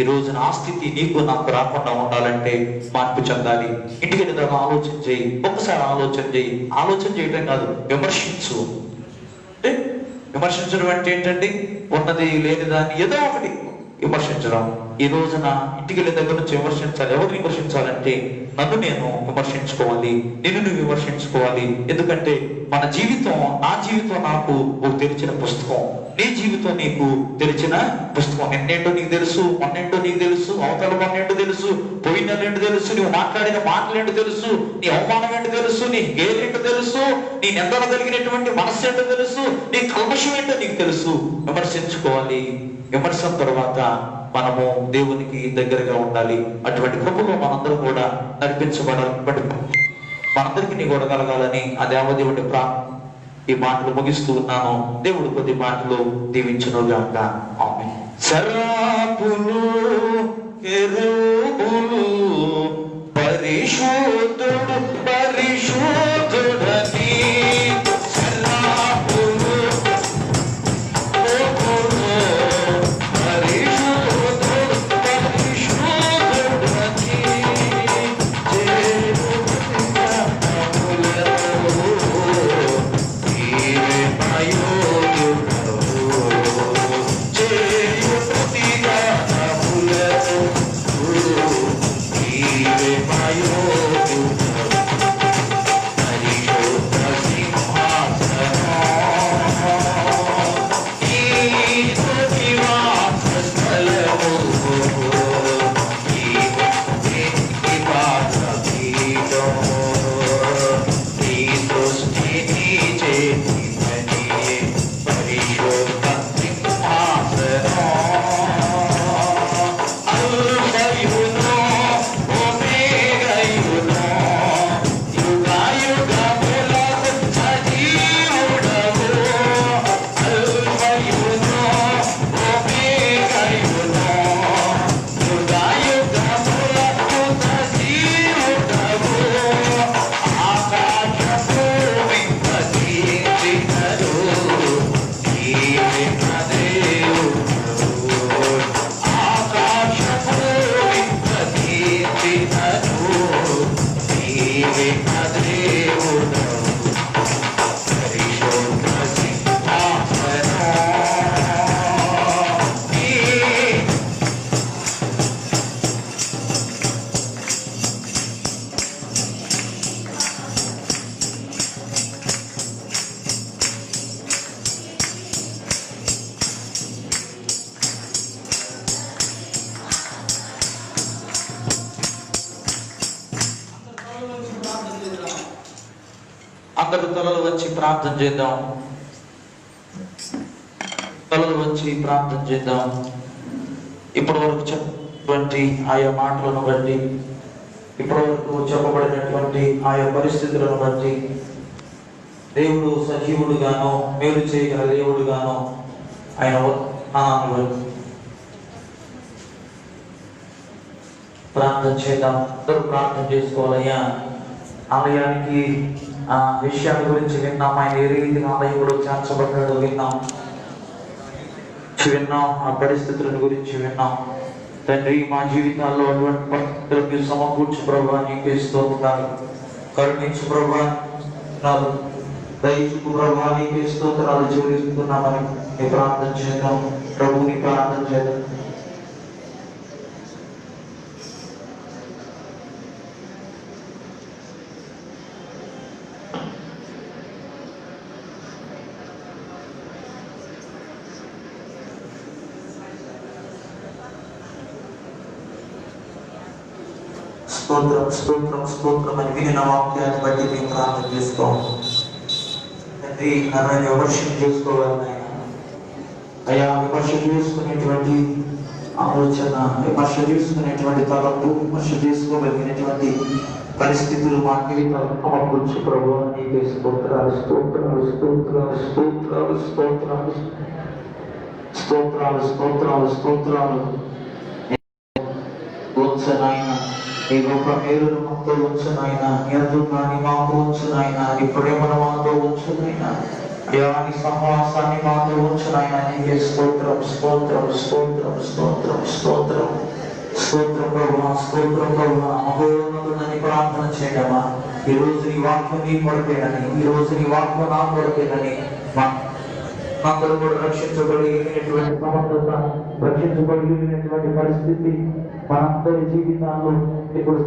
ఈ రోజున ఆ స్థితి నీకు నాకు రాకుండా ఉండాలంటే మార్పు చెందాలి. ఇంటికి వెళ్ళిన ఆలోచన చేయి, ఒక్కసారి ఆలోచన చేయి. ఆలోచన చేయటం కాదు, విమర్శించు. అంటే విమర్శించడం అంటే ఏంటండి? ఉన్నది లేని దాన్ని ఏదో ఒకటి విమర్శించడం. ఈ రోజున ఇంటికి వెళ్ళే దగ్గర నుంచి విమర్శించాలి. ఎవరు విమర్శించాలంటే నన్ను నేను విమర్శించుకోవాలి, నిన్ను నువ్వు విమర్శించుకోవాలి. ఎందుకంటే మన జీవితం, నా జీవితం నాకు ఒక తెరిచిన పుస్తకం, నీ జీవితం నీకు తెరిచిన పుస్తకం. నిన్నేంటో నీకు తెలుసు, మొన్నేంటో నీకు తెలుసు, అవతల మొన్నేంటో తెలుసు, పోయినలేంటో తెలుసు, నువ్వు మాట్లాడిన మాటలేంటో తెలుసు, నీ అవమానం ఏంటో తెలుసు, నీ గేలేంటో తెలుసు, నీ నిందన కలిగినటువంటి మనస్సు ఏంటో తెలుసు, నీ కల్మషం ఏంటో నీకు తెలుసు. విమర్శించుకోవాలి. విమర్శన తర్వాత మనము దేవునికి దగ్గరగా ఉండాలి. అటువంటి కృపలో మనందరం కూడా నడిపించబడాలి. మనందరికీ నీ కూడా కలగాలని ఆ దేవదేవుడి ఈ మాటలు ముగిస్తూ ఉన్నాను. దేవుడు కొద్ది మాటలు దీవించును గాక. ఆమేన్. సరాపులు కెరూబులు పరిశుద్ధుడు పరిశుద్ధుడని, అందరూ తలలు వచ్చి ప్రార్థన చేద్దాం. తలలు వచ్చి ప్రార్థన చేద్దాం. ఇప్పటి వరకు చెప్పినటువంటి ఆయా మాటలను బట్టి, ఇప్పటి వరకు చెప్పబడినటువంటి ఆయా పరిస్థితులను బట్టి దేవుడు సజీవుడుగాను, మేలు చేయగల దేవుడుగాను ఆయన ప్రార్థన చేద్దాం. అందరూ ప్రార్థన చేసుకోవాలయ్యా. ఆలయానికి ఆ విషయాల గురించి విన్నాం. ఆయన ఏ రీతిగా ఆలయంలో చేర్చబడ్డాడో విన్నాం. ఆ పరిస్థితుల గురించి విన్నాం. తండ్రి, మా జీవితాల్లో అటువంటి పరిస్థితులకు సమకూర్చు ప్రభువా, నీకే స్తోత్రాలు. కరుణించు ప్రభువా, దయచూపు ప్రభువా, నీకే స్తోత్రాలు చెల్లిస్తున్నామని నీ ప్రార్థన చేద్దాం. ప్రభుని ప్రార్థన చేద్దాం. స్తోత్రం స్తోత్రం స్తోత్రం అని వినిన వాక్యాన్ని బట్టి మేము ప్రార్థన చేసుకోవాలి. తండ్రి నన్ను విమర్శ చేసుకోవాలి నాయన. అయ్యా విమర్శ చేసుకునేటువంటి ఆలోచన, విమర్శ చేసుకునేటువంటి తలపు, విమర్శ చేసుకోగలిగినటువంటి పరిస్థితులు మా జీవితాలు సమకూర్చు ప్రభు. నీకే స్తోత్రాలు స్తోత్రాలు స్తోత్రాలు స్తోత్రాలు స్తోత్రాలు స్తోత్రాలు స్తోత్రాలు స్తోత్రాలు నాయన. నీ గొప్ప మేలును మాతో ఉంచు నాయన. నీ అద్భుతాన్ని మాకు ఉంచు నాయన. నీ ప్రేమను మాతో ఉంచు నాయన. అయ్యా నీ సహవాసాన్ని మాతో ఉంచు నాయన. నీకే స్తోత్రం స్తోత్రం స్తోత్రం స్తోత్రం స్తోత్రం స్తోత్రం ప్రభువా స్తోత్రం ప్రభువా. మహోన్నతుడని ప్రార్థన చేయడమా. ఈ రోజు నీ వాక్యం నీ కొరకేనని, ఈ రోజు నీ వాక్యం నా కొరకేనని అందరూ కూడా రక్షించబడినటువంటి సమర్థత, రక్షించబడినటువంటి పరిస్థితి మనందరి జీవితాల్లో ఇప్పుడు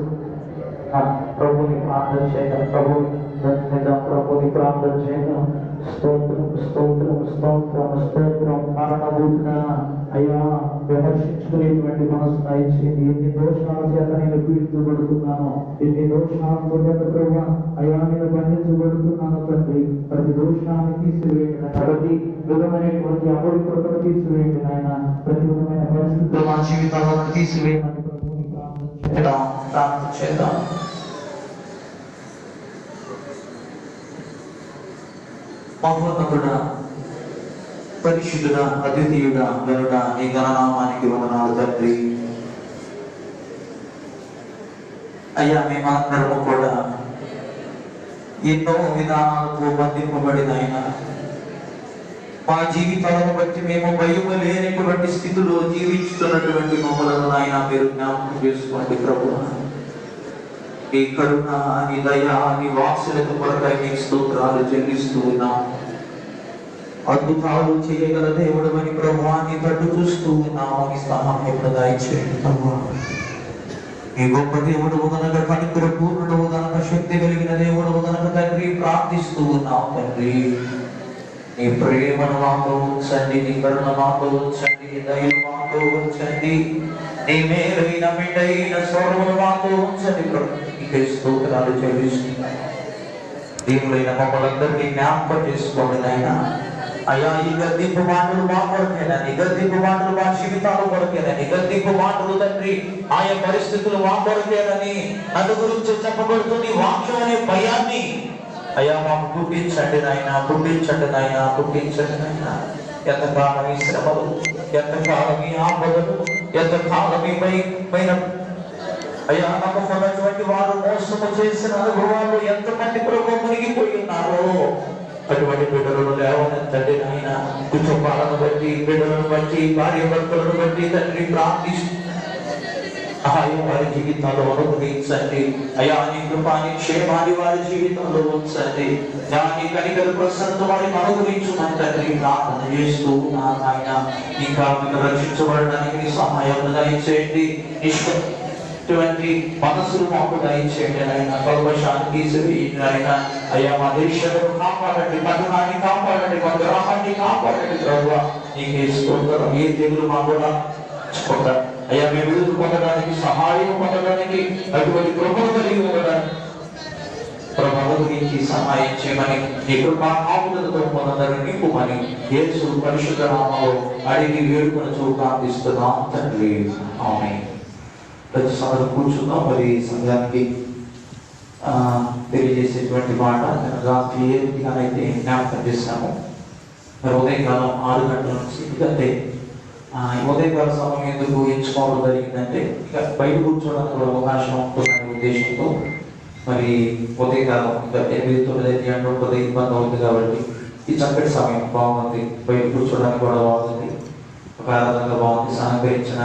ప్రభుని ప్రార్థన చేయడం, ప్రభుని ప్రార్థన చేయడం. స్తోత్రం స్తోత్రం స్తోత్రం స్తోత్రం. మరణభూతున అయ్యా విమర్శించుకునేటువంటి మనసు దయచేయండి. ఎన్ని దోషాల చేత నేను పీడించబడుతున్నాను, ఎన్ని దోషాలతో చేత ప్రభు అయ్యా నేను బంధించబడుతున్నాను తండ్రి. ప్రతి దోషాన్ని తీసివేయండి, ప్రతి విధమైనటువంటి అపవిత్రతను తీసివేయండి నాయన. ప్రతి విధమైన పరిస్థితులు మా జీవితాలను తీసివేయమని ప్రభుని ప్రార్థన చేద్దాం. మహోన్నతుడా, పరిశుద్ధుడా, అద్వితీయుడా, గరుడా, నీ గణనామానికి వందనాలు తండ్రి. అయ్యా మేమందరము కూడా ఎన్నో విధానాలతో బంధింపబడిన ఆయన మా జీవితాలను బట్టి మేము భయము లేనటువంటి స్థితిలో జీవిస్తున్నటువంటి మమ్మలను ఆయన మీరు జ్ఞాపకం చేసుకోండి ప్రభు. నీ కరుణ, నీ దయ, నీ వాత్సల్యత కొరకై నీ స్తోత్రాలు చెల్లిస్తూ ఉన్నాం. అద్భుతాలు చేయగల దేవుడు అని ప్రభువా నీ తట్టు చూస్తూ ఉన్నాము. నీ సహాయం దయచేయండి ప్రభువా. నీ గొప్ప దేవుడు గనక, కనికర పూర్ణుడు గనక, శక్తి కలిగిన దేవుడు గనక తండ్రి ప్రార్థిస్తూ ఉన్నాం తండ్రి. నీ ప్రేమను మాతో ఉంచండి, నీ కరుణ మాతో ఉంచండి, నీ దయను మాతో ఉంచండి, నీ మేలైన మిండైన స్వరమును మాతో ఉంచండి ప్రభు. నీకే స్తోత్రాలు చెల్లిస్తున్నాం. దేవుడైన మమ్మల్ందరినీ జ్ఞాపకం చేసుకోండి నాయన. అయ్యా ఈ గద్దింపు మాటలు మా కొరకేనని, గద్దింపు మాటలు మా జీవితాలు కొరకేనని, గద్దింపు మాటలు తండ్రి ఆయా పరిస్థితులు మా కొరకేనని నన్ను గురించి చెప్పబడుతుంది వాక్యం అనే భయాన్ని అయ్యా మాకు పుట్టించండి నాయన, పుట్టించండి నాయన, పుట్టించండి నాయన. ఎంతకాలం ఈ శ్రమలు, ఎంతకాలం ఈ ఆపదలు, ఎంతకాలం ఈ పైన అయ్యా నమ్మకున్నటువంటి వారు మోసము చేసిన అనుభవాలు ఎంతమంది ప్రభు మునిగిపోయి ఉన్నారో అటువంటి బిడ్డలను లేవనెత్తండి నాయన. కుటుంబాలను బట్టి, బిడ్డలను బట్టి, భార్య భర్తలను బట్టి తండ్రి ప్రార్థిస్తూ వారి జీవితాల్లో అనుభవించండి. అయా నీ కృపాని క్షేమాన్ని వారి జీవితంలో ఉంచండి. దాని కనికర ప్రసన్నత వారిని అనుభవించుమని తండ్రి ప్రార్థన చేస్తూ ఆయన ఈ కార్మిక రక్షించబడడానికి నీ సహాయం దయచేయండి. ఇటువంటి మనసులు మాకు దయచేయండి ఆయన. కల్పశానికి ఆయన అయ్యా మా దేశాలను కాపాడండి, పట్టణాన్ని కాపాడండి, మా గ్రామాన్ని కాపాడండి ప్రభువా. నీకే స్తోత్రం. ఏ తెగులు మా కూడా అయ్యా మేము విడుదల పొందడానికి, సహాయం పొందడానికి, అటువంటి కృపను కలిగి ఉండడానికి ప్రభుత్వం సహాయం చేయమని, నీ కృపా ఆపుదలతో పొందడానికి నింపుమని యేసు పరిశుద్ధ నామములో అడిగి వేడుకొనుచు ప్రార్థిస్తున్నాం తండ్రి. ఆమేన్. ప్రతి సంగతి కూర్చున్నాం. మరి సంఘానికి తెలియజేసేటువంటి మాట క్లియర్గానైతే జ్ఞాపకం చేస్తాము. మరి ఉదయకాలం 6 గంటల నుంచి ఎందుకంటే ఉదయకాల సమయం ఎందుకు ఎంచుకోవడం జరిగిందంటే ఇక బయట కూర్చోవడానికి కూడా అవకాశం ఉంటుందనే ఉద్దేశంతో మరి ఉదయకాలం ఇంకా 8, 9 గంటలు కొద్దిగా ఇబ్బంది అవుతుంది కాబట్టి ఈ చక్కటి సమయం బాగుంది. బయట కూర్చోవడానికి కూడా బాగుంది, ఒక ఆరాధనగా బాగుంది. సహకరించిన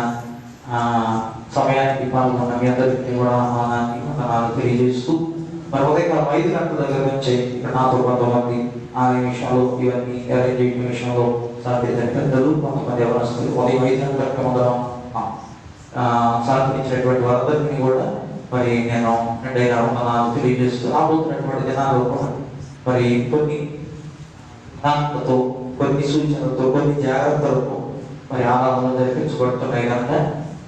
సమయానికి పాల్గొన్న మీ అందరికీ కూడా ఆహ్వానాన్ని వందనాలు తెలియజేస్తూ మరి ఉదయకాలం 5 గంటల దగ్గర నుంచి ఇక్కడ నాతో కొంతమంది ఆలయ విషయంలో ఇవన్నీ అరేంజ్ చేయడం విషయంలో పెద్దలు, కొంతమంది ఎవరస్తులు ఉదయం 5 గంటలకు ఉండడం సహకరించినటువంటి వారందరికీ కూడా మరి నేను నిండైన వందనాలు తెలియజేస్తూ రాబోతున్నటువంటి దినాల్లో కూడా మరి కొన్ని కొన్ని సూచనలతో, కొన్ని జాగ్రత్తలతో మరి ఆరాధనలు జరిపించబడుతున్నాయి కనుక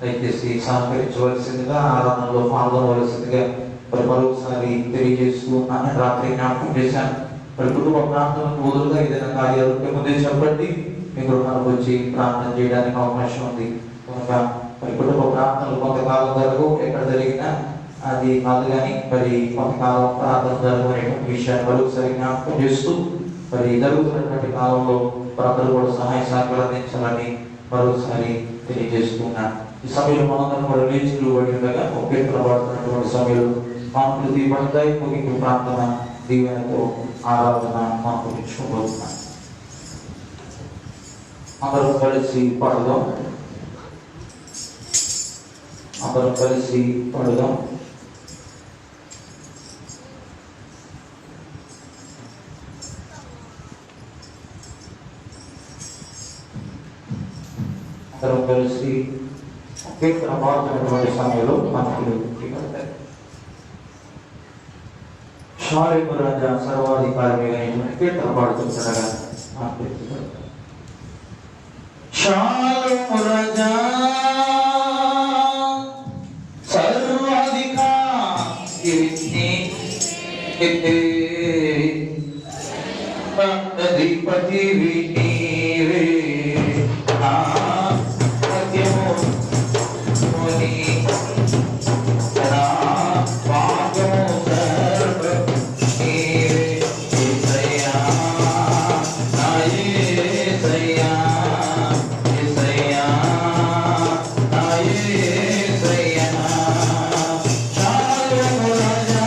దయచేసి సహకరించవలసిందిగా, ఆరాధనలో పాల్గొనవలసిందిగా మరి మరొకసారి తెలియజేస్తూ ఉన్నాను. రాత్రి జ్ఞాపకం చేశాను. మరి కుటుంబ ప్రార్థనకు మొదలుగా ఏదైనా కార్యాలు ముందే చెప్పండి, మీ గృహానికి వచ్చి ప్రార్థన చేయడానికి అవకాశం ఉంది కనుక మరి కుటుంబ ప్రార్థనలు కొంతకాలం వరకు ఎక్కడ జరిగినా అది కాదు, కానీ మరి కొంతకాలం ప్రార్థన జరగనేటువంటి విషయాన్ని మరొకసారి జ్ఞాపకం చేస్తూ మరి జరుగుతున్నటువంటి కాలంలో అందరూ కూడా సహాయ సహకారం అందించాలని మరొకసారి తెలియజేస్తున్నాను. ఈ సమయంలో మనందరం కూడా లేచులు పడి ఉండగా కీర్తన పడుతున్నటువంటి సమయంలో మార్పులు తీయబడతాయి. ముగింపు ప్రార్థన దీవెనతో ఆరాధన మార్పు తెచ్చుకోబోతున్నాను. అందరం కలిసి పాడుదాం. అందరం కలిసి పాడుదాం. అందరం కలిసి కీర్తన పాడుతున్నటువంటి సమయంలో మార్పులు తీయబడతాయి. షాలేము రాజా సర్వాధికారి కీర్తన పాడుతుండగా మార్పులు తీయబడతాయి. షాలేము రాజా అధిపతి నీవే నా సత్యము ముని నా భాగ్యము సర్వ నీవే యేసయ్యా నా యేసయ్యా యేసయ్యా నా యేసయ్యా షాలేము రాజా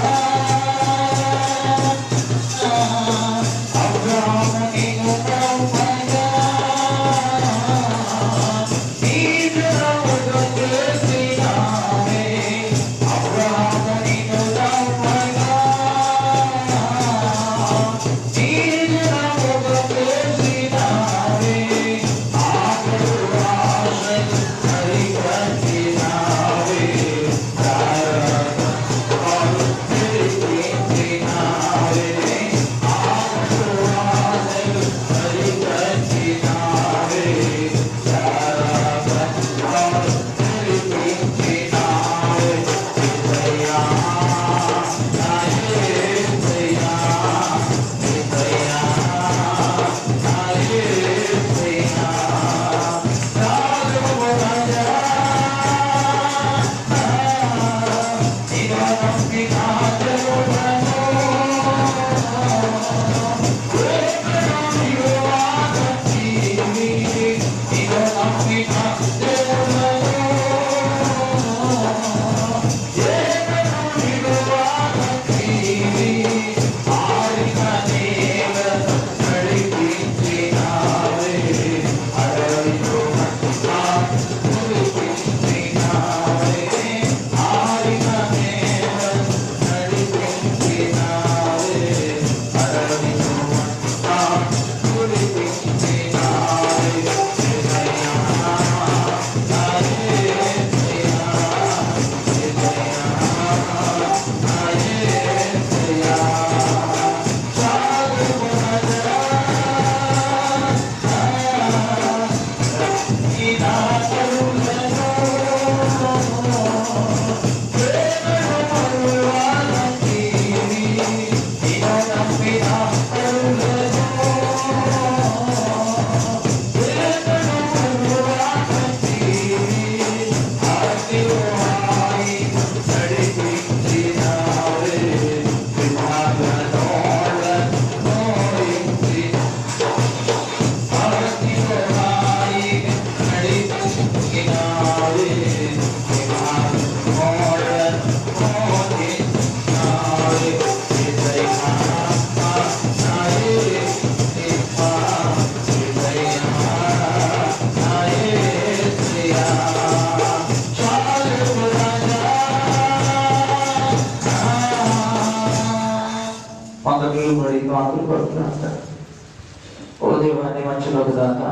ఓ దేవాన్ని మంచులకు దాకా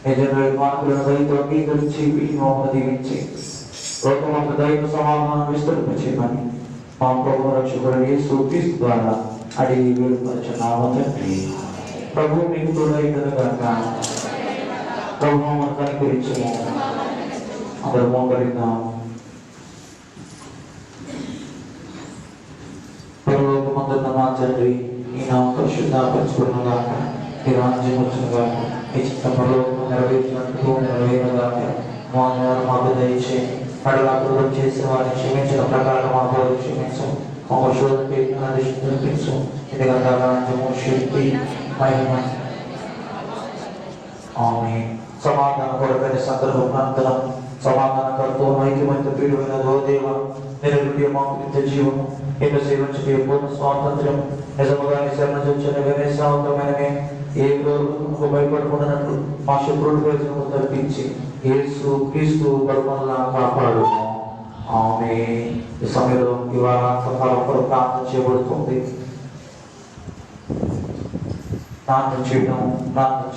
నిజంగా మార్పులను దయతో అంగీకరించి వీటిని దీవించి లోకమంత దైవ సమాధానం విస్తరింపచేయమని మా ప్రభు రక్షకుడు యేసు క్రీస్తు ద్వారా అడిగి వేడుకొనుచున్నాము తండ్రి. ప్రభు మీకు తోడైనది గాక. ప్రభు మమ్మల్ని కనికరించుము. అందరూ మోకరిద్దాం. పరలోకమందున్న మా తండ్రి, నీ నామం పరిశుద్ధపరచబడునుగాక, నీ రాజ్యం వచ్చునుగాక, నీ చిత్తం పరలోకము నెరవేర్చినట్టు భూమి నెరవేరునుగాక. మా అన్నగారు మాకు దయచేయండి, అడుగు చేసిన వారిని క్షమించిన ప్రకారం మా అపరాధులు క్షమించు, మా శోధనపై నడిపించు. ఎందుకంటే రాజ్యము, శక్తి, మహిమ. ఆమేన్. సమాధాన కొరకని సందర్భ ప్రార్థన. సమాధానకర్తో ఐక్యమైన ప్రియుడైన దేవ, నిరుడియ మాకు నిత్య జీవము, నిన్ను సేవించే పూర్ణ స్వాతంత్ర్యం, నిజముగా నీ శరణ చూచిన వినయసావంతమైనవి ఏ రోజుకు భయపడకుండానట్లు మా శత్రువుల ప్రజలను తప్పించి యేసు క్రీస్తు బలమల్ల కాపాడు. ఆమేన్. ఈ సమయంలో ఈ వారాంతకాలం కొరకు ప్రార్థన చేయబడుతుంది. ప్రార్థన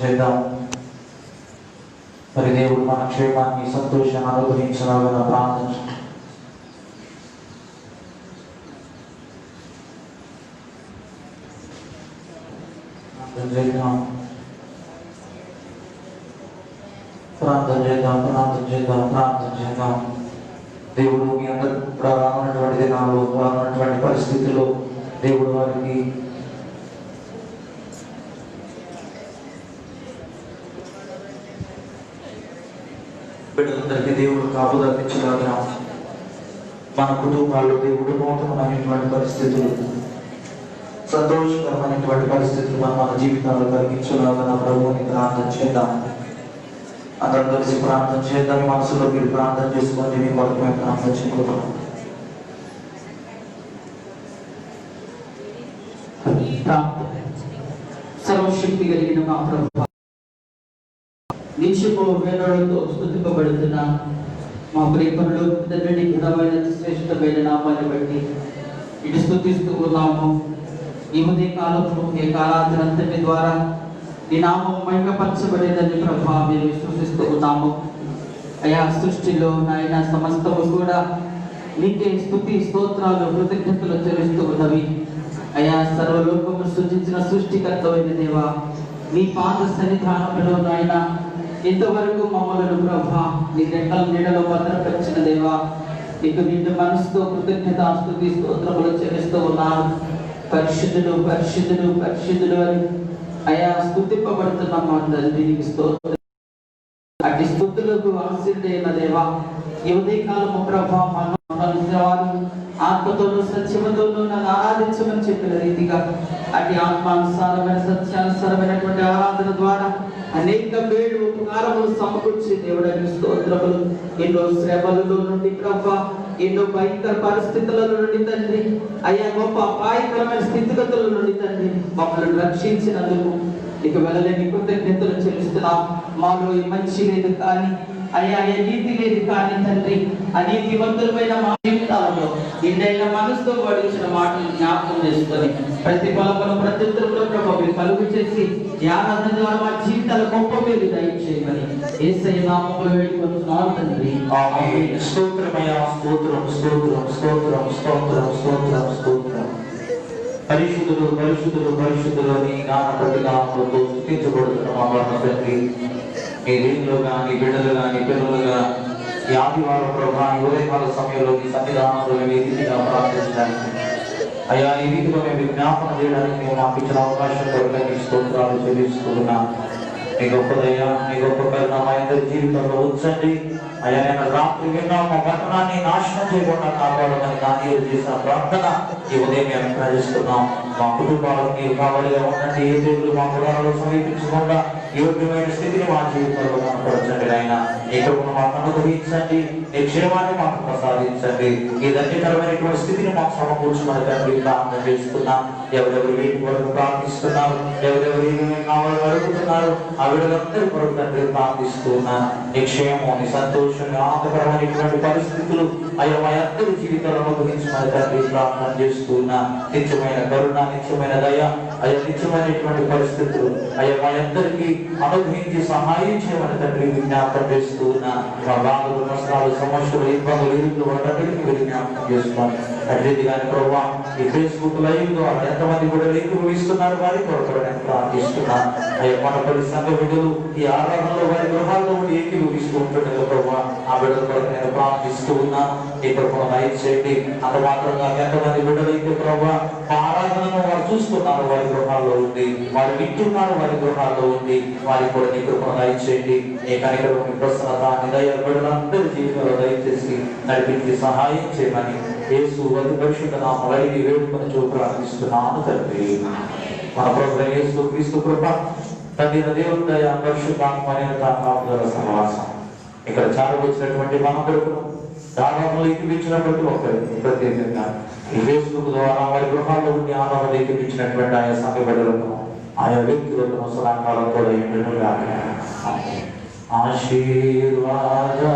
చేద్దాం. మరి దేవుడు మన క్షేమాన్ని, సంతోషాన్ని అనుగ్రహించాలని ప్రార్థన చేద్దాం. దేవుడు మీ అందరూ కూడా రానున్నటువంటి దినాల్లో, రానున్నటువంటి పరిస్థితుల్లో దేవుడు వారికి బిడ్డలందరికీ దేవుడు కాపుదల తెచ్చలాగిన, మన కుటుంబాల్లో దేవుడు నూతనమైనటువంటి పరిస్థితులు, సంతోషకరమైనటువంటి పరిస్థితులు మన జీవితాల్లో కలిగించలాగిన ప్రభువుని ప్రార్థన చేద్దాం. అందరం కలిసి ప్రార్థన చేద్దాం. మనసులో మీరు ప్రార్థన చేసుకోండి. మీ కొరకు మేము ప్రార్థన చేసుకుంటున్నాం. సర్వశక్తి కలిగిన మా ప్రభువా, నిత్యము వేణులతో స్తుతింపబడుతున్న మా ప్రియపరులు తండ్రి ఘనమైన శ్రేష్టమైన నామాన్ని బట్టి ఇటు స్తుతిస్తూ ఉన్నాము. ఈ ఉదయ కాలంలో ఈ కాలాంతరంతటి ద్వారా నీ నామం మహిమపరచబడేదని ప్రభా మేము విశ్వసిస్తూ ఉన్నాము. అయా సృష్టిలో నాయన సమస్తము కూడా నీకే స్తుతి స్తోత్రాలు కృతజ్ఞతలు చెల్లిస్తూ ఉన్నవి. అయా సర్వలోకము సృజించిన సృష్టికర్తమైన దేవా, నీ పాద సన్నిధానంలో నాయన ఇంతవరకు మమ్మలను ప్రభా నీ రెక్కల నీడలో భద్రపరిచిన దేవా, నీకు నిండు మనసుతో కృతజ్ఞత స్తుతి స్తోత్రములు చెల్లిస్తూ ఉన్నాను. పరిశుద్ధుడు పరిశుద్ధుడు పరిశుద్ధుడు అని అయా స్తుతింపబడుతున్న మా తండ్రి నీకు స్తోత్రం. అట్టి స్తుతులకు ఆశీర్వదైన దేవా, ఈ ఉదయకాలము ప్రభా వారు ఆత్మతోనూ సత్యముతోనూ నన్ను ఆరాధించమని చెప్పిన రీతిగా అటు ఆత్మానుసారమైన సత్యానుసారమైనటువంటి ఆరాధన ద్వారా అనేక మేలు ఉపకారములు సమకూర్చి దేవుడానికి స్తోత్రములు. ఎన్నో శ్రమలలో నుండి ప్రభా, ఎన్నో భయంకర పరిస్థితుల నుండి తండ్రి, అయ్యా గొప్ప అపాయకరమైన స్థితిగతుల నుండి తండ్రి మమ్మల్ని రక్షించినందుకు ఇక వెళ్ళలేని కృతజ్ఞతలు చెల్లిస్తున్నాం. మాలో ఈ మంచి లేదు కానీ అయ్యా నీతి లేదు కానీ తండ్రి, అనీతివంతులమైన మా జీవితాలలో ఎన్నైనా మనసుతో పడించిన మాటలు జ్ఞాపకం చేసుకొని ప్రతి పొలమును ప్రతి ఉత్తరంలో ప్రభావం కలుగు చేసి ఆరాధన ద్వారా మా జీవితాల గొప్ప పేరు దయచేయమని యేసయ్య నామములో వేడుకొనుచున్నాను తండ్రి. ఆమేన్. స్తోత్రమయ్యా, స్తోత్రం స్తోత్రం స్తోత్రం స్తోత్రం స్తోత్రం స్తోత్రం. పరిశుద్ధుడు పరిశుద్ధుడు పరిశుద్ధుడు నీ నామములతో స్తుతించబడుతున్న మా తండ్రి, మీ వీధిలో కానీ బిడ్డలు కానీ పిల్లలుగా ఈ ఆదివారం ప్రభా ఈ ఉదయకాల సమయంలో మీ సన్నిధానంలో మేము ఈ రీతిగా ప్రార్థించడానికి అయ్యా ఈ రీతిలో మేము జ్ఞాపన చేయడానికి మేము మాకు ఇచ్చిన అవకాశం కొరకు స్తోత్రాలు చెల్లిస్తున్నాం. మీ గొప్పదయ్యా, మీ గొప్ప కరుణ మా అందరి జీవితంలో ఉంచండి. అయ్యా నేను రాత్రి విన్నా మా పట్టణాన్ని నాశనం చేయకుండా కాపాడమని దాని చేసిన ప్రార్థన ఈ ఉదయం మేము ప్రజిస్తున్నాం. మా కుటుంబాలకు మీరు కావాలిగా ఉండండి. ఏ దేవుడు మా కుటుంబాలలో సమీపించకుండా యోగ్యమైన స్థితిని మా జీవితంలో కనపరచండి. ఆయన నీ కృపను మాకు అనుగ్రహించండి, నీ క్షేమాన్ని మాకు ప్రసాదించండి. ఈ ధన్యకరమైనటువంటి స్థితిని మాకు సమకూర్చమని తండ్రి ప్రార్థన చేస్తున్నాం. ఎవరెవరు వీటి కొరకు ప్రార్థిస్తున్నారు, ఎవరెవరు ఏమేమి కావాలని అడుగుతున్నారు, ఆ వీళ్ళందరి కొరకు తండ్రి ప్రార్థిస్తున్నాను. నీ క్షేమం, నీ సంతోషం, ఆనందకరమైనటువంటి పరిస్థితులు అయ్యా మా అందరి జీవితాలను అనుగ్రహించమని తండ్రి ప్రార్థన చేస్తున్నా. నిత్యమైన కరుణ, నిత్యమైన దయ, అయ్యా నిత్యమైనటువంటి పరిస్థితులు అయ్యా మా అందరికీ అనుగ్రహించి సహాయం చేయమని తండ్రి విజ్ఞాపన చేస్తున్నా. మా బాధలు, నష్టాలు, సమస్యలు, ఇబ్బందులు, ఇరుకులు వాటన్నిటికీ విజ్ఞాపనం చేసుకోండి. అట్లేదు కానీ ప్రభావ ఈ ఫేస్బుక్ లైవ్ ద్వారా ఎంతమంది కూడా ఇస్తున్నారు వారి కొరకు నేను ప్రార్థిస్తున్నాను. అయ్యా మనపల్లి సంఘ బిడ్డలు ఈ ఆరాధనలో వారి గృహాల్లో ఉండి ఏకీభవిస్తూ ఉంటుండగా ప్రభావ ఆ బిడ్డల కొరకు నేను ప్రార్థిస్తూ ఉన్నాను. ఈ కొరకు లైవ్ చేయండి. అంత మాత్రంగా ఎంతమంది బిడ్డలైతే ప్రభావ ఆరాధనను వారు చూస్తున్నారు వారి గృహాల్లో ఉండి, వారు వింటున్నారు వారి గృహాల్లో ఉండి, వారికి కూడా నీ కృపను దయచేయండి. నీ కార్యక్రమం మీ ప్రసన్నత నిదయ బిడ్డలందరి జీవితంలో దయచేసి నడిపించి సహాయం చేయమని యేసు అతి పరిశుద్ధ నామములో ఈ వేడుకను ప్రార్థిస్తున్నాను తండ్రి. మన ప్రభువైన యేసు క్రీస్తు కృప, తండ్రి దేవుని దయ, పరిశుద్ధాత్మమైన కాపుదల సహవాసం ఇక్కడ వచ్చినటువంటి మన కొరకు ఆరాధనలు ఎక్కిపించిన ప్రతి ఒక్కరికి ప్రత్యేకంగా ఈ ఫేస్బుక్ ద్వారా వారి గృహాల్లో ఉండి ఆరాధనలు ఎక్కిపించినటువంటి ఆయా సంఘ బిడ్డలకు ఆయా వ్యక్తులకు సదాకాలంతో ఆశీర్వాదము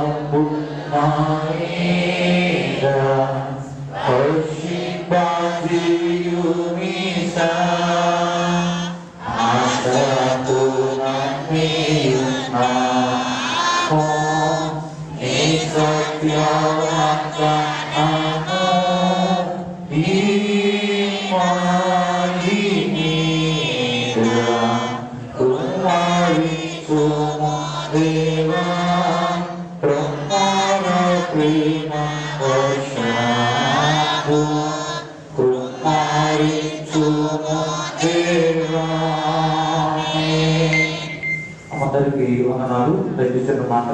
అందరికీ వందనాలు. దయచేసిన మాట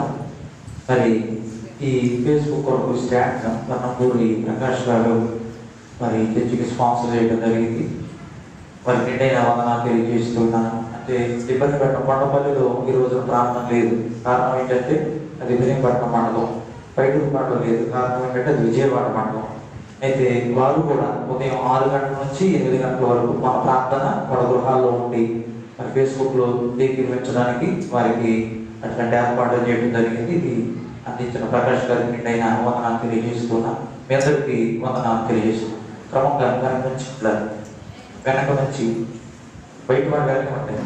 మరి ఈ ఫేస్బుక్ కొరకు స్టాండ్ కన్నపూరి ప్రకాష్ గారు మరి చర్చికి స్పాన్సర్ చేయడం జరిగింది. మరి నిండైన వందనాలు తెలియజేస్తున్నాను. అంటే ఇబ్బందిపట్నం కొండపల్లిలో ఈ రోజున ప్రార్థన లేదు. కారణం ఏంటంటే అది విజయపట్నం మండలం, పైటూరు మండలం లేదు. కారణం ఏంటంటే అది విజయవాడ మండలం. అయితే వారు కూడా ఉదయం 6 గంటల నుంచి 8 గంటల వరకు మన ప్రార్థన మన గృహాల్లో ఉండి మరి ఫేస్బుక్లో దీక్షించడానికి వారికి అట్లాంటి ఏర్పాట్లు చేయడం జరిగింది. ఇది అందించిన ప్రకాష్ గారికి నిండైన వందనాలు తెలియజేస్తున్నా. మీ అందరికీ వందనాలు తెలియజేస్తున్నాం. క్రమంగా వెనక నుంచి బయట వాళ్ళు వెనక ఉంటాయి.